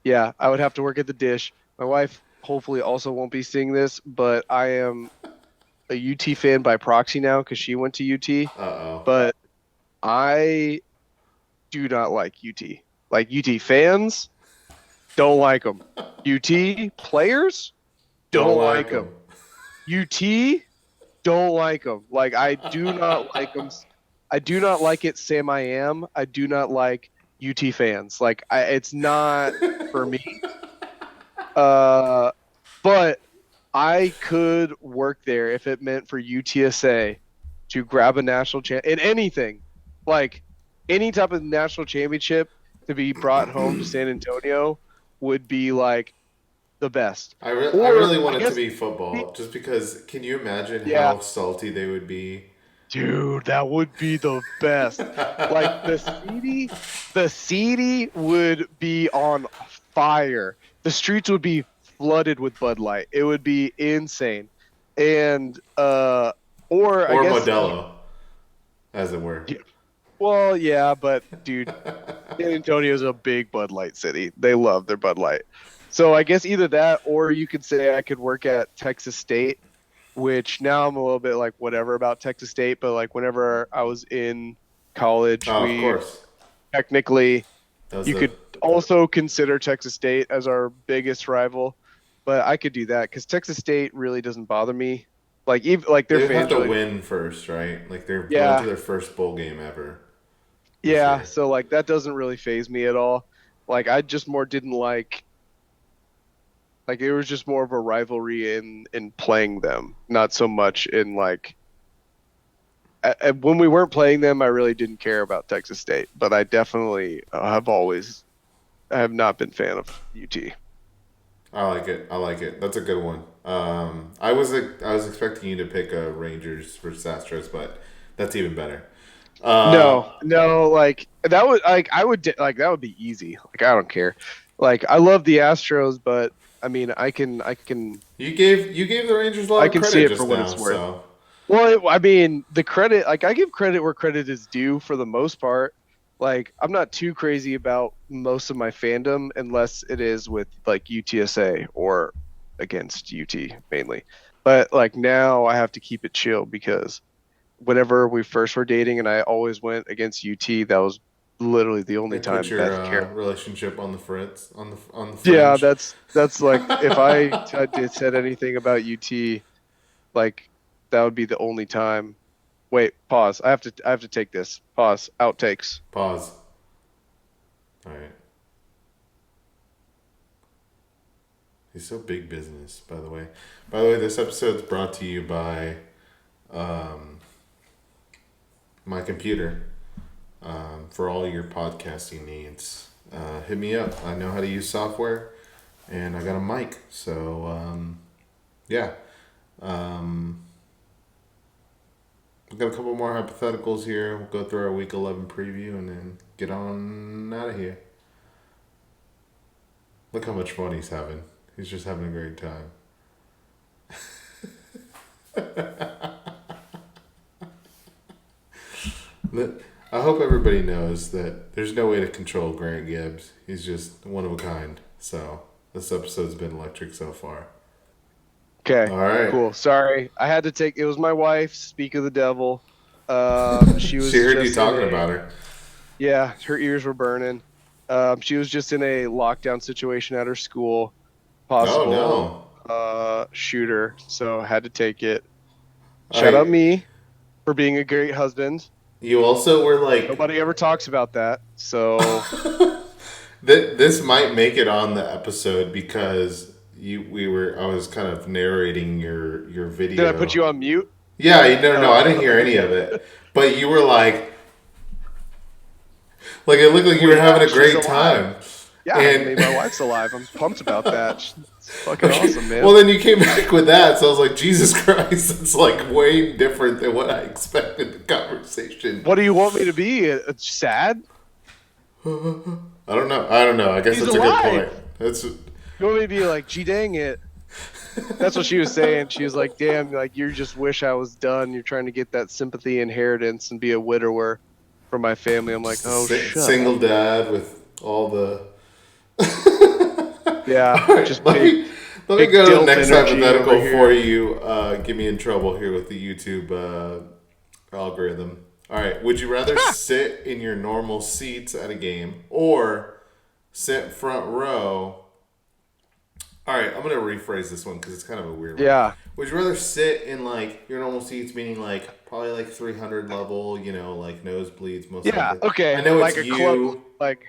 Yeah, I would have to work at the dish. My wife hopefully also won't be seeing this, but I am a UT fan by proxy now because she went to UT. Uh-oh. But I do not like UT. Like UT fans, don't like them. UT players, don't like them. UT, don't like them. Like I do not like them. I do not like it. Sam, I am. I do not like UT fans. Like it's not for me. Uh, but I could work there if it meant for UTSA to grab a national champ in anything, like any type of national championship to be brought home to San Antonio would be like the best. I Or really want I it to guess, be football, just because. Can you imagine yeah, how salty they would be? dude, that would be the best. Like the CD would be on fire. The streets would be flooded with Bud Light. It would be insane. And or I Or guess Modelo, as it were. well, yeah, but dude, San Antonio's a big Bud Light city. They love their Bud Light. So I guess either that or you could say I could work at Texas State, which now I'm a little bit like whatever about Texas State, but like whenever I was in college, Oh, of we course. technically That was you the. could also consider Texas State as our biggest rival, but I could do that because Texas State really doesn't bother me. Like even like their They would have fans to really, win first, right? Like they're going to yeah, their first bowl game ever this yeah. year. So like that doesn't really phase me at all. Like I just more didn't like it was just more of a rivalry in playing them, not so much in like when we weren't playing them. I really didn't care about Texas State, but I definitely I have not been fan of UT. I like it. I like it. That's a good one. I was expecting you to pick a Rangers versus Astros, but that's even better. Uh, No, like that would like I would like that would be easy. Like I don't care. Like I love the Astros, but I mean you gave the Rangers a lot I of can see credit it for just what now, it's worth. so Well, I mean the credit like I give credit where credit is due for the most part. Like I'm not too crazy about most of my fandom unless it is with like UTSA or against UT mainly. But like now I have to keep it chill because whenever we first were dating and I always went against UT, that was literally the only They put time your Beth cared. relationship on the fritz, on the Yeah, fringe. that's like if I did said anything about UT, like that would be the only time. Wait, pause. I have to take this. Pause. Outtakes. Pause. All right. He's so big business, by the way. By the way, this episode's brought to you by my computer for all your podcasting needs. Hit me up. I know how to use software, and I got a mic. So, yeah. We've got a couple more hypotheticals here. We'll go through our week 11 preview and then get on out of here. Look how much fun he's having. He's just having a great time. I hope everybody knows that there's no way to control Grant Gibbs. He's just one of a kind. So this episode's been electric so far. Okay. All right. Cool. Sorry, I had to take. It was my wife. Speak of the devil. She was. She heard you just talking about her. Yeah, her ears were burning. She was just in a lockdown situation at her school. Possible shooter, so had to take it. Shout out me for being a great husband. You also were like... Nobody ever talks about that, so... This might make it on the episode because I was kind of narrating your video. Did I put you on mute? Yeah, no, I didn't hear any of it. But you were like it looked like you were having a great time. Yeah, and my wife's alive. I'm pumped about that. It's fucking awesome, man. Well, then you came back with that, so I was like, Jesus Christ, it's like way different than what I expected the conversation. What do you want me to be? Sad? I don't know. I guess that's alive. A good point. You want me to be like, gee dang it. That's what she was saying. She was like, damn, like you just wish I was done. You're trying to get that sympathy inheritance and be a widower for my family. I'm like, oh, shut single up. dad with all the... Yeah, right, just let me go to the next hypothetical before you get me in trouble here with the YouTube algorithm. All right, would you rather sit in your normal seats at a game or sit front row? All right, I'm going to rephrase this one because it's kind of a weird one. Yeah. Would you rather sit in like your normal seats, meaning like probably like 300 level, like nosebleeds most likely? Yeah, okay. I know like it's a you. club, like...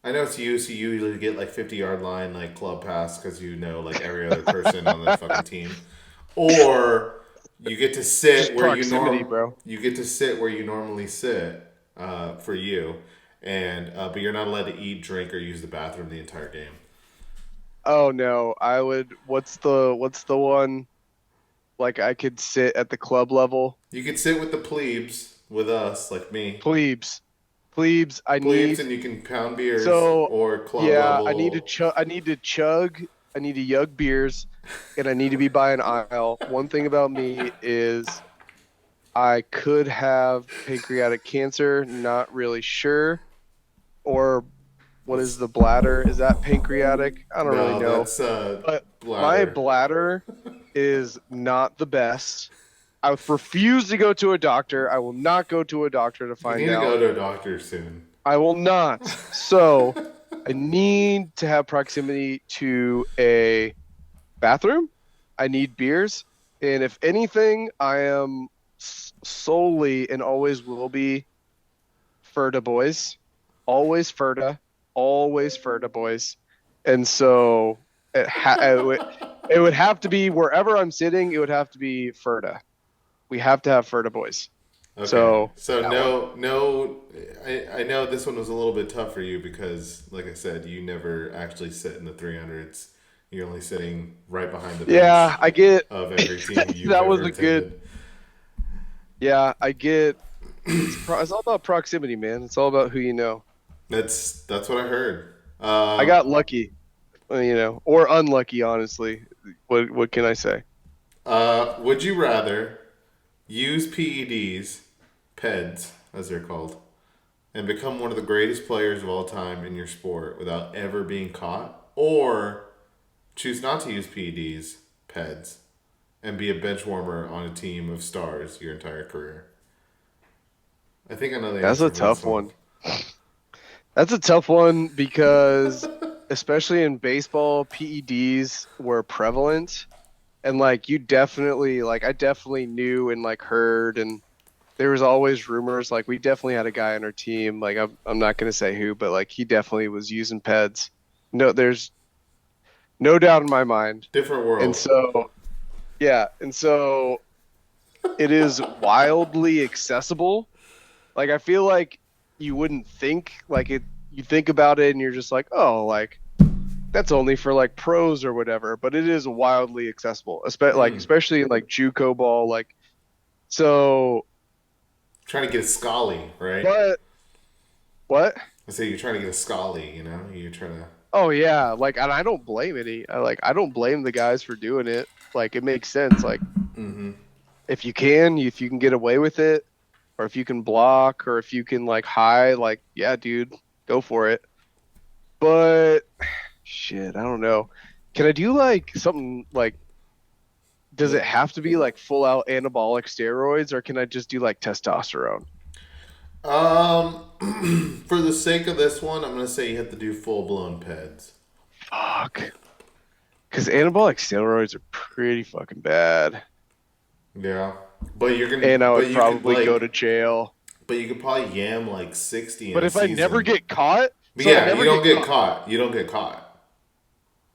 I know it's you, so you usually get like 50-yard line, like club pass, because like every other person on the fucking team. Or you get to sit where you get to sit where you normally sit for you, and but you're not allowed to eat, drink, or use the bathroom the entire game. Oh no, I would. What's the one? Like I could sit at the club level. You could sit with the plebes, with us, like me. Plebes, and you can pound beers or club level. I need to chug. I need to yug beers, and I need to be by an aisle. One thing about me is I could have pancreatic cancer. Not really sure. Or what is the bladder? Is that pancreatic? I don't really know. That's but bladder. My bladder is not the best. I refuse to go to a doctor. I will not go to a doctor to find out. You need to go to a doctor soon. I will not. So I need to have proximity to a bathroom. I need beers. And if anything, I am solely and always will be Ferda boys. Always Ferda boys. And so it would have to be wherever I'm sitting, it would have to be Ferda. We have to have Ferda boys. Okay. So no. I know this one was a little bit tough for you because, like I said, you never actually sit in the 300s. You're only sitting right behind the bench. I get of every team you've that ever was a attended. good. Yeah, I get. It's all about proximity, man. It's all about who you know. That's what I heard. I got lucky, or unlucky, honestly. What can I say? Would you rather use PEDs, as they're called, and become one of the greatest players of all time in your sport without ever being caught, or choose not to use PEDs, and be a bench warmer on a team of stars your entire career? I think I know the answer. That's a tough one. That's a tough one because especially in baseball, PEDs were prevalent and like you definitely like I definitely knew and like heard and there was always rumors like we definitely had a guy on our team like I'm not going to say who but like he definitely was using peds. No, there's no doubt in my mind. Different And world. so yeah, and so it is wildly accessible. Like I feel like you wouldn't think like it you think about it and you're just like, "Oh, like that's only for like pros or whatever," but it is wildly accessible, Mm. especially in like JUCO ball like so Trying to get a Scully, right? but what? I say you're trying to get a Scully, You're trying to. Oh yeah, like and I don't blame I don't blame the guys for doing it. Like it makes sense. Like Mm-hmm. if you can get away with it or if you can block or if you can like high like yeah, dude, go for it. But shit, I don't know. Can I do like something like does it have to be like full out anabolic steroids or can I just do like testosterone? For the sake of this one, I'm gonna say you have to do full blown peds. Fuck. Because anabolic steroids are pretty fucking bad. Yeah, but you're gonna, And I but would you could probably go like, to jail. but you could probably yam like 60 in But a if I never season. get caught, But so I yeah, you never don't get get caught. caught. You don't get caught.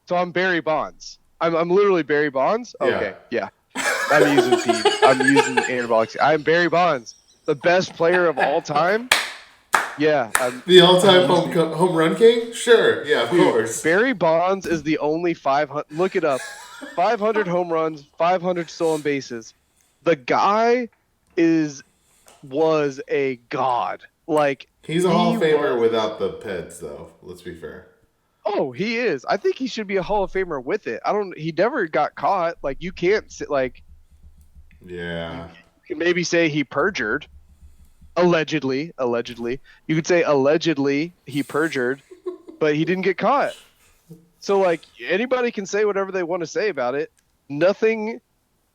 So I'm Barry Bonds. I'm literally Barry Bonds. Yeah. Okay, yeah. I'm using Pete. I'm using anabolic. I'm Barry Bonds, the best player of all time. Yeah, The I'm all-time using home run king? Sure. Yeah, of dude. course. Barry Bonds is the only 500. Look it up. 500 home runs, 500 stolen bases. The guy is was a god. Like He's a Hall he of Famer was. without the peds, though. Let's be fair. Oh, he is. I think he should be a Hall of Famer with it. I don't. He never got caught. Like you can't sit. Like you Yeah. can maybe say he perjured. Allegedly, allegedly. You could say allegedly he perjured, but he didn't get caught. So like anybody can say whatever they want to say about it. Nothing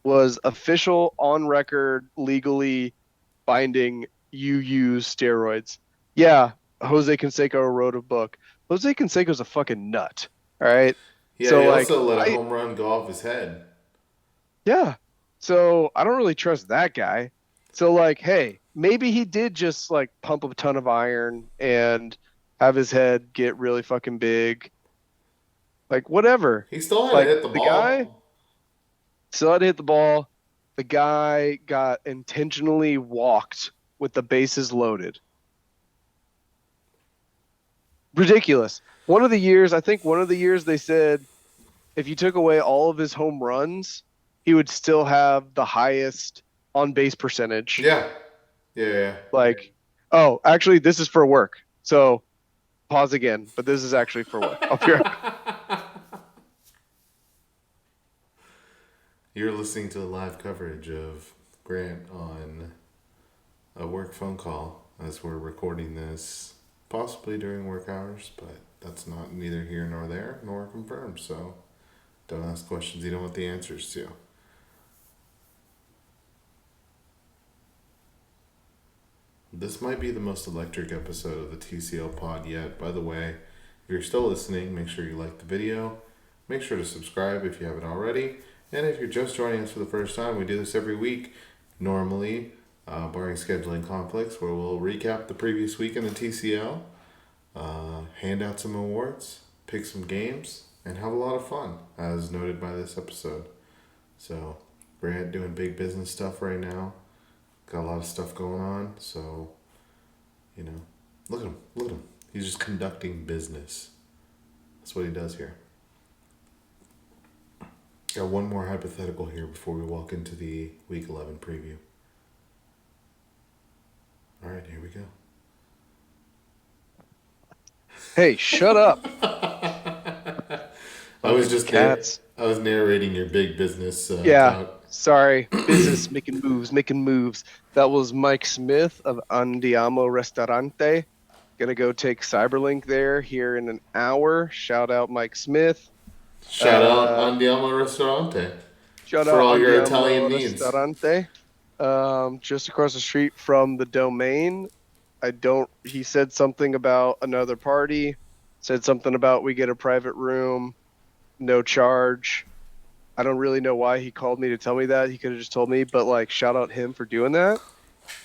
was official on record legally binding you use steroids. Yeah, Jose Canseco wrote a book. Jose Canseco's a fucking nut. All right. Yeah, So he like also let a I home run go off his head. yeah. So I don't really trust that guy. So like, hey, maybe he did just like pump a ton of iron and have his head get really fucking big. Like whatever. He still had to Like hit the the guy ball. still had to hit the ball. The guy got intentionally walked with the bases loaded. Ridiculous. I think one of the years they said if you took away all of his home runs, he would still have the highest on base percentage. Yeah. Yeah. Like, oh, actually, this is for work. So pause again, but this is actually for work. I'll be right Yeah. You're listening to the live coverage of Grant on a work phone call as we're recording this, possibly during work hours, but that's not neither here nor there, nor confirmed. So don't ask questions you don't want the answers to. This might be the most electric episode of the TCL pod yet. By the way, if you're still listening, make sure you like the video. Make sure to subscribe if you haven't already. And if you're just joining us for the first time, we do this every week, normally, barring scheduling conflicts, where we'll recap the previous week in the TCL, hand out some awards, pick some games, and have a lot of fun, as noted by this episode. So, Grant doing big business stuff right now. Got a lot of stuff going on, so, look at him, look at him. He's just conducting business. That's what he does here. Got one more hypothetical here before we walk into the Week 11 preview. All right, here we go. Hey, shut up. I was just Cats. I was narrating your big business Yeah. talk. Sorry. Business making moves. That was Mike Smith of Andiamo Restaurante. Gonna go take Cyberlink there here in an hour. Shout out Mike Smith. Shout out Andiamo Ristorante Shout for out all your Andiamo Italian needs. Ristorante. Just across the street from the Domain. He said something about another party, said something about we get a private room, no charge. I don't really know why he called me to tell me that. He could have just told me, but like, shout out him for doing that.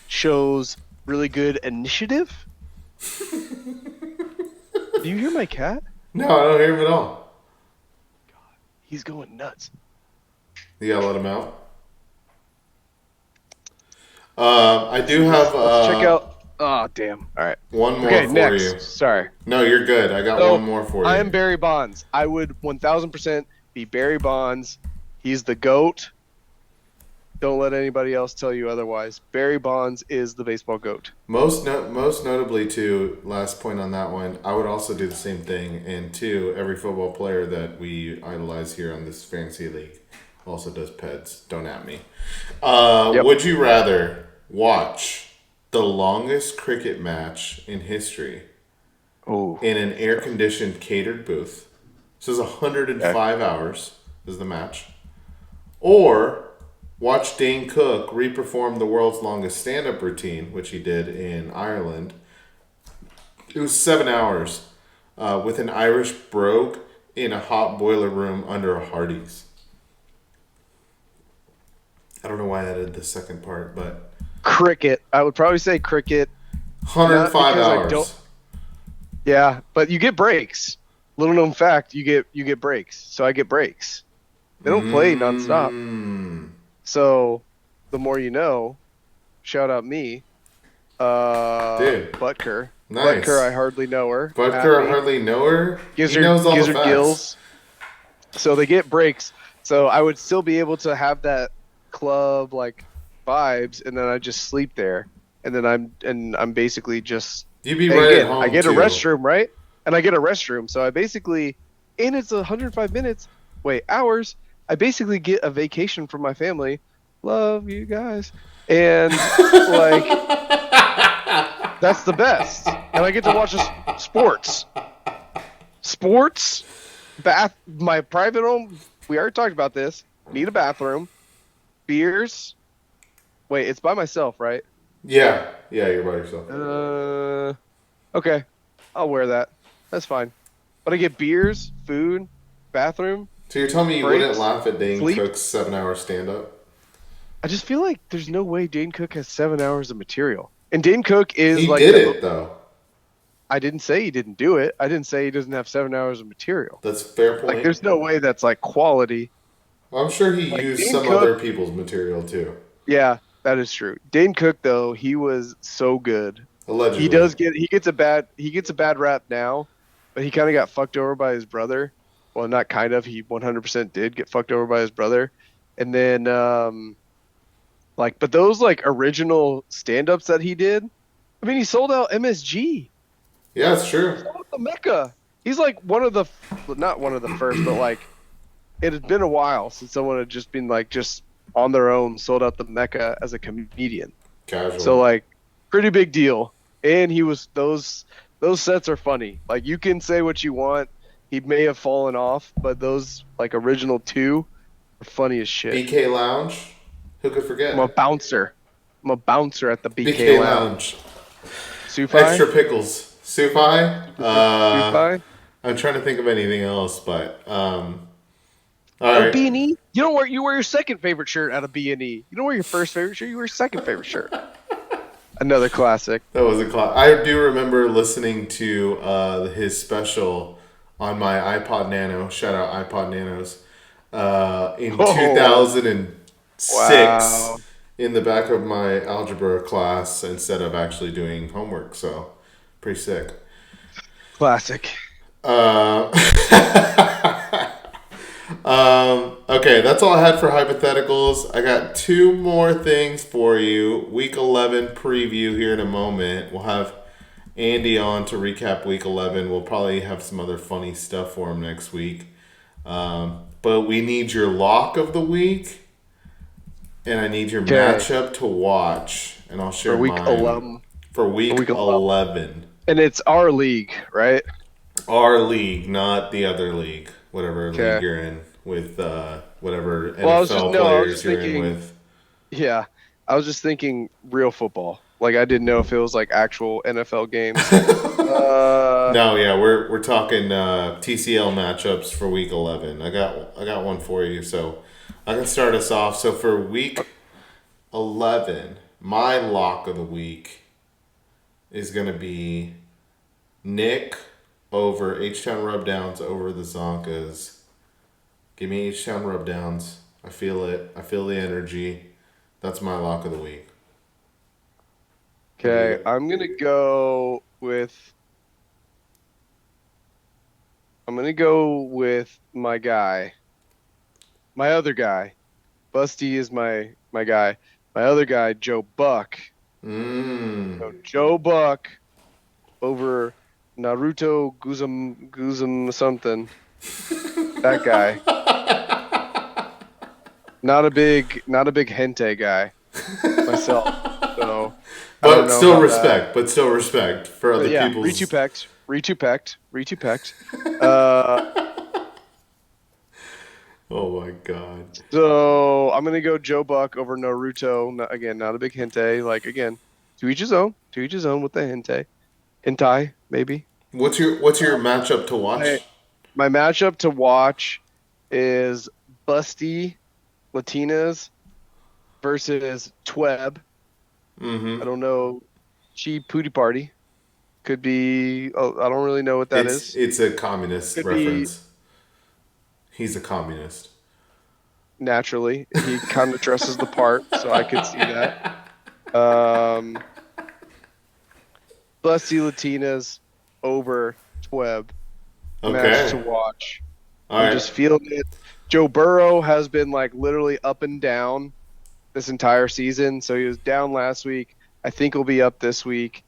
Shows really good initiative. Do you hear my cat? No, I don't hear him at all. God, he's going nuts. You gotta let him out. I do have. Let's check out. Oh, damn. All right. One more okay, for next. you. Sorry. No, you're good. I got one more for you. I am Barry Bonds. I would 1,000% be Barry Bonds. He's the GOAT. Don't let anybody else tell you otherwise. Barry Bonds is the baseball GOAT. Most notably, too, last point on that one, I would also do the same thing. And two, every football player that we idolize here on this fantasy league also does PEDs. Don't at me. Yep. Would you rather watch the longest cricket match in history in an air-conditioned catered booth? This is 105 hours is the match. Or watch Dane Cook reperform the world's longest stand-up routine, which he did in Ireland. It was 7 hours with an Irish brogue in a hot boiler room under a Hardee's. I don't know why I added the second part, but... Cricket. I would probably say cricket. 105 hours. Yeah, but you get breaks. Little known fact, you get breaks. So I get breaks. They don't play nonstop. So the more you know, shout out me. Dude. Butker. Nice. Butker, I hardly know her. Butker, I hardly know her. Gives he her, knows all gives the her facts. gills. So they get breaks. So I would still be able to have that club like vibes, and then I just sleep there, and then I'm basically just. You'd be right at home. I get too. a restroom, right? And I get a restroom, so I basically, and it's 105 hours. I basically get a vacation from my family. Love you guys, and like that's the best. And I get to watch sports, my private home. We already talked about this. Need a bathroom, beers. Wait, it's by myself, right? Yeah, you're by yourself. Okay, I'll wear that. That's fine. But I get beers, food, bathroom. So you're telling me you breaks, wouldn't laugh at Dane sleep? Cook's 7-hour stand-up? I just feel like there's no way Dane Cook has 7 hours of material. And Dane Cook is He like... did it, though. I didn't say he didn't do it. I didn't say he doesn't have 7 hours of material. That's a fair point. Like, there's no way that's, like, quality. I'm sure he used Dane some Cook, other people's material, too. Yeah, that is true. Dane Cook, though, he was so good. Allegedly. He gets a bad rap now, but he kind of got fucked over by his brother. Well, not kind of. He 100% did get fucked over by his brother. And then, but those, like, original stand-ups that he did, I mean, he sold out MSG. Yeah, it's true. He sold out the Mecca. He's, like, not one of the first, but, like, it had been a while since someone had just been, like, just on their own sold out the Mecca as a comedian. Casual. So, like, pretty big deal. And those sets are funny. Like, you can say what you want. He may have fallen off, but those, like, original two are funny as shit. BK Lounge? Who could forget? I'm a bouncer at the BK Lounge. Sufi? Extra pickles. Sufi? Sufi? I'm trying to think of anything else, but... all right. right. B&E? You wear your second favorite shirt out of B&E. You don't wear your first favorite shirt, you wear your second favorite shirt. Another classic. That was a classic. I do remember listening to his special on my iPod Nano. Shout out iPod Nanos. In 2006 Wow. in the back of my algebra class instead of actually doing homework. So, pretty sick. Classic. Okay, that's all I had for hypotheticals. I got two more things for you. Week 11 preview here in a moment. We'll have Andy on to recap Week 11. We'll probably have some other funny stuff for him next week. But we need your lock of the week, and I need your matchup to watch. And I'll share mine. For week 11. And it's our league, right? Our league, not the other league. Whatever league you're in with whatever NFL players you're in with. Yeah, I was just thinking real football. Like I didn't know if it was like actual NFL games. Uh, No, yeah, we're talking TCL matchups for week 11. I got one for you, so I can start us off. So for week 11, my lock of the week is going to be Nick over H-Town Rubdowns over the Zonkers. Give me H-Town Rubdowns. I feel it. I feel the energy. That's my lock of the week. okay, I'm gonna go with my guy, my other guy. Busty is my guy. My other guy, Joe Buck. So Joe Buck over Naruto Guzum something. That guy. Not a big hentai guy myself. So I don't But know still how that. respect. But still respect for But other yeah, people's. retupect. Uh, Oh my god. so I'm gonna go Joe Buck over Naruto. Again, not a big hentai. Like again, to each his own. To each his own with the hentai maybe. What's your matchup to My, watch? my matchup to watch is Busty Latinas versus Tweb. I Mm-hmm. don't know. Chi Pootie Party could be. Oh, I don't really know what that It's is. it's a communist Could be reference. He's a communist. naturally. He kind of dresses the part, so I could see that. Um, Busty Latinas over Tweb match to Okay. watch. All I'm right. just feeling it. Joe Burrow has been like literally up and down this entire season. So he was down last week. I think he'll be up this week.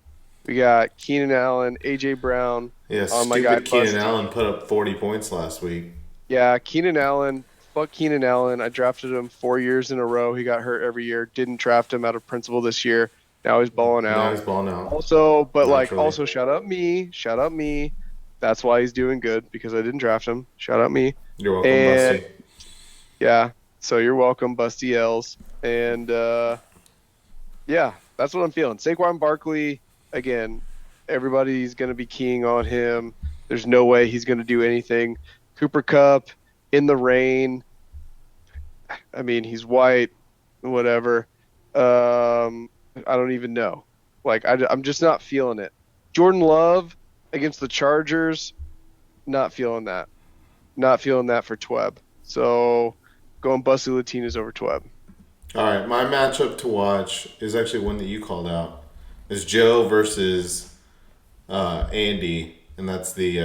We got Keenan Allen, AJ Brown Yeah, on my guy stupid Keenan Busty. Allen put up 40 points last week. Yeah, Keenan Allen. Fuck Keenan Allen. I drafted him 4 years in a row. He got hurt every year. Didn't draft him out of principle this year. Now he's balling Now out. he's balling out Also, but like naturally. also shout out me. Shout out me. That's why he's doing good because I didn't draft him. Shout out me. You're welcome, And Busty. yeah, so you're welcome, Busty L's. And yeah, that's what I'm feeling. Saquon Barkley, again, everybody's going to be keying on him. There's no way he's going to do anything. Cooper Cup in the rain. I mean, he's white, whatever. I don't even know. Like, I'm just not feeling it. Jordan Love against the Chargers, not feeling that. Not feeling that for Tweb. So going Busty Latinas over Tweb. All right, my matchup to watch is actually one that you called out. Is Joe versus Andy, and that's the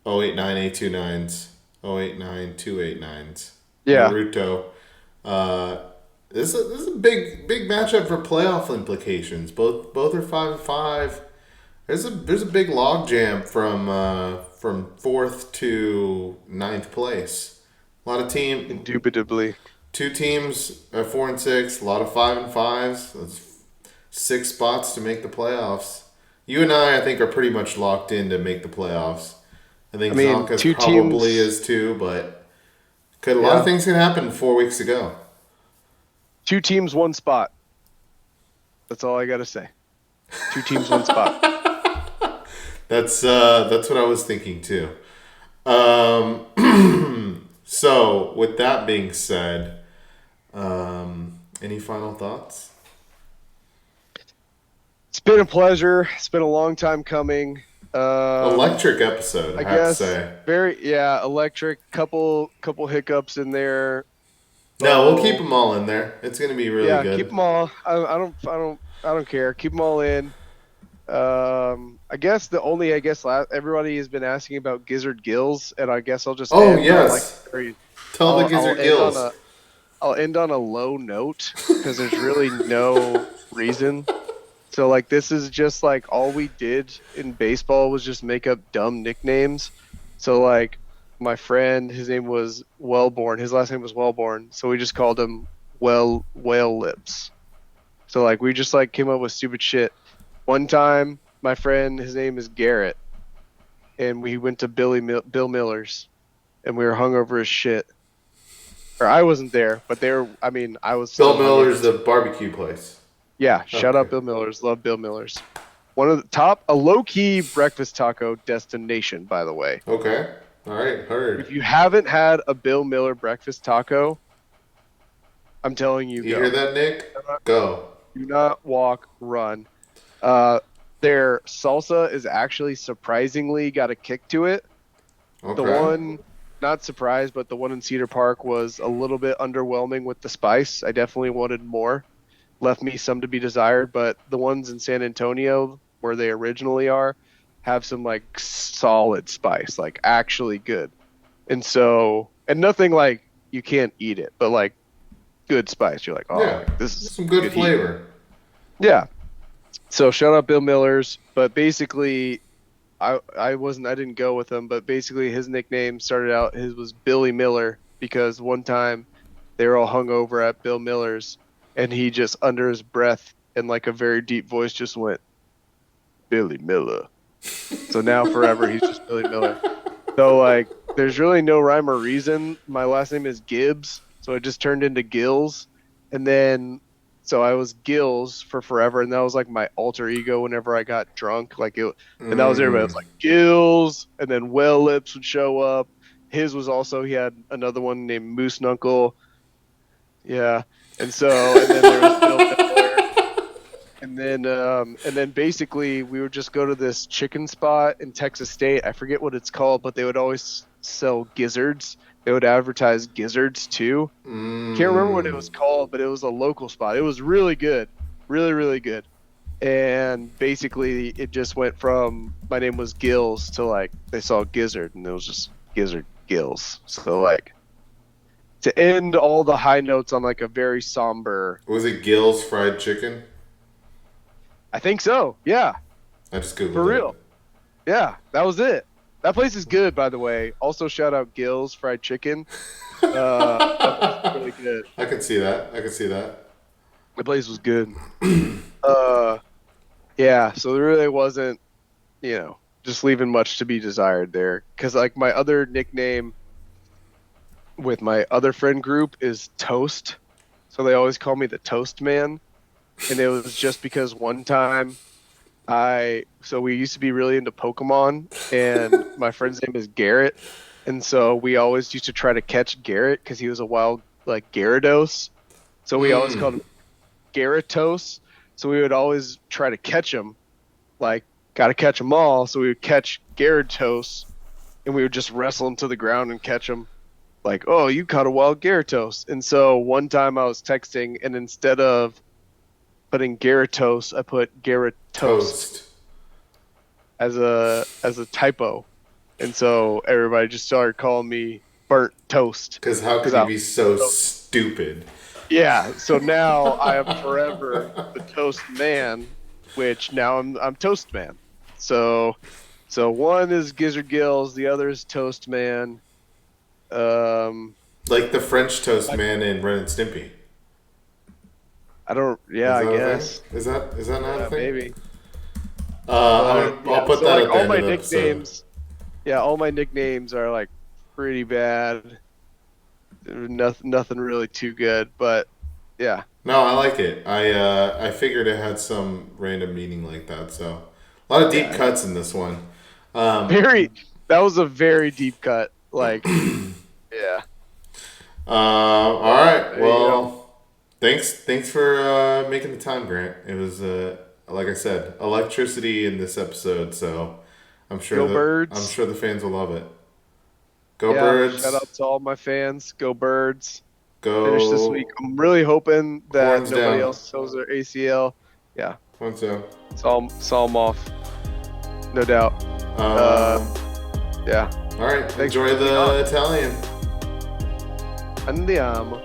089 829s, 089 289s. Yeah. Naruto. Uh, this is a big matchup for playoff implications. Both are 5-5. There's a big log jam from fourth to ninth place. A lot of Indubitably. two teams are 4-6. A lot of 5-5s. That's 6 spots to make the playoffs. You and I think, are pretty much locked in to make the playoffs. I think I mean, Zonka's two probably teams. is too, but a lot of Yeah. things can happen 4 weeks ago. Two teams, one spot. That's all I got to say. Two teams, one spot. That's what I was thinking too. So with that being said, any final thoughts? It's been a pleasure. It's been a long time coming. Electric episode, I I have to guess say. electric. Couple hiccups in there. No, we'll keep Oh, them all in there. It's gonna be really yeah, good. keep them all. I don't care. Keep them all in. I guess everybody has been asking about Gizzard Gills, and I guess I'll just Oh end on like yes, very. tell the I'll gizzard end on gills. a I'll end on a low note because there's really no reason. So like this is just like all we did in baseball was just make up dumb nicknames. So like my friend, his name was Wellborn. His last name was Wellborn. So we just called him Whale Lips. So like we just like came up with stupid shit. One time, my friend, his name is Garrett, and we went to Bill Miller's, and we were hungover as shit. Or I wasn't there, but they were. I mean, I was Bill still Miller's hungover the too. barbecue place. Yeah, shout out Okay. Bill Miller's. Love Bill Miller's. One of the top, a low-key breakfast taco destination, by the way. Okay. All right. If Heard. you haven't had a Bill Miller breakfast taco, I'm telling you, You hear go. that, Nick? Go. Do not walk, run. Uh, their salsa is actually surprisingly got a kick to it. The Okay. one, not surprised, but the one in Cedar Park was a little bit underwhelming with the spice. I definitely wanted more. Left me some to be desired, but the ones in San Antonio, where they originally are, have some like solid spice, like actually good. And nothing like you can't eat it, but like good spice. You're like, oh, Yeah. like this is Some good good heat. flavor. Yeah. So shout out Bill Miller's, but basically I didn't go with him, but basically his nickname started out his was Billy Miller because one time they were all hung over at Bill Miller's and he just under his breath in like a very deep voice just went Billy Miller. So now forever he's just Billy Miller. So like there's really no rhyme or reason. My last name is Gibbs, so it just turned into Gills. And then so I was Gills for forever, and that was like my alter ego whenever I got drunk. And that was everybody. It was like Gills, and then Well Lips would show up. His was also he had another one named Moose Knuckle. Yeah, and then there was Bill Miller, and then basically we would just go to this chicken spot in Texas State. I forget what it's called, but they would always sell gizzards. They would advertise gizzards too. Can't remember what it was called, but it was a local spot. It was really good, really, really good. And basically, it just went from my name was Gills to like they saw Gizzard, and it was just Gizzard Gills. So like to end all the high notes on like a very somber. Was it Gill's Fried Chicken? I think so. Yeah, I just googled for it. real. Yeah, that was it. That place is good, by the way. Also, shout out Gills Fried Chicken. That place is really good. I can see that. I can see that. The place was good. Yeah, so there really wasn't, just leaving much to be desired there. Because, like, my other nickname with my other friend group is Toast. So they always call me the Toast Man. And it was just because one time so we used to be really into Pokemon, and my friend's name is Garrett. And so we always used to try to catch Garrett because he was a wild, like, Gyarados. So we always called him Gyarados. So we would always try to catch him, like, got to catch them all. So we would catch Gyarados, and we would just wrestle him to the ground and catch him. Like, oh, you caught a wild Gyarados. And so one time I was texting, and instead of putting Gyarados, I put Gyarados Toast. as a typo. And so everybody just started calling me Burnt Toast. Because how could you be so stupid? Yeah, so now I am forever the Toast Man, which now I'm Toast Man. So one is Gizzard Gills, the other is Toast Man. Like the French toast man in Ren and Stimpy. I don't. Yeah, I guess. Is that not a thing? Maybe. I'll put that like, at the all end my of the nicknames. episode. Yeah, all my nicknames are like pretty bad. Nothing really too good, but yeah. No, I like it. I figured it had some random meaning like that. So a lot of deep cuts in this one. That was a very deep cut. Like, yeah. All right. Well, thanks for making the time, Grant. It was like I said, electricity in this episode. So I'm sure the fans will love it. Go Birds! Shout out to all my fans. Go Birds! Go finish this week. I'm really hoping that Horns nobody down. else shows their ACL. Yeah, Horns down. saw them off, no doubt. Yeah. All right. Thanks Enjoy for being on. the Italian. Andiamo.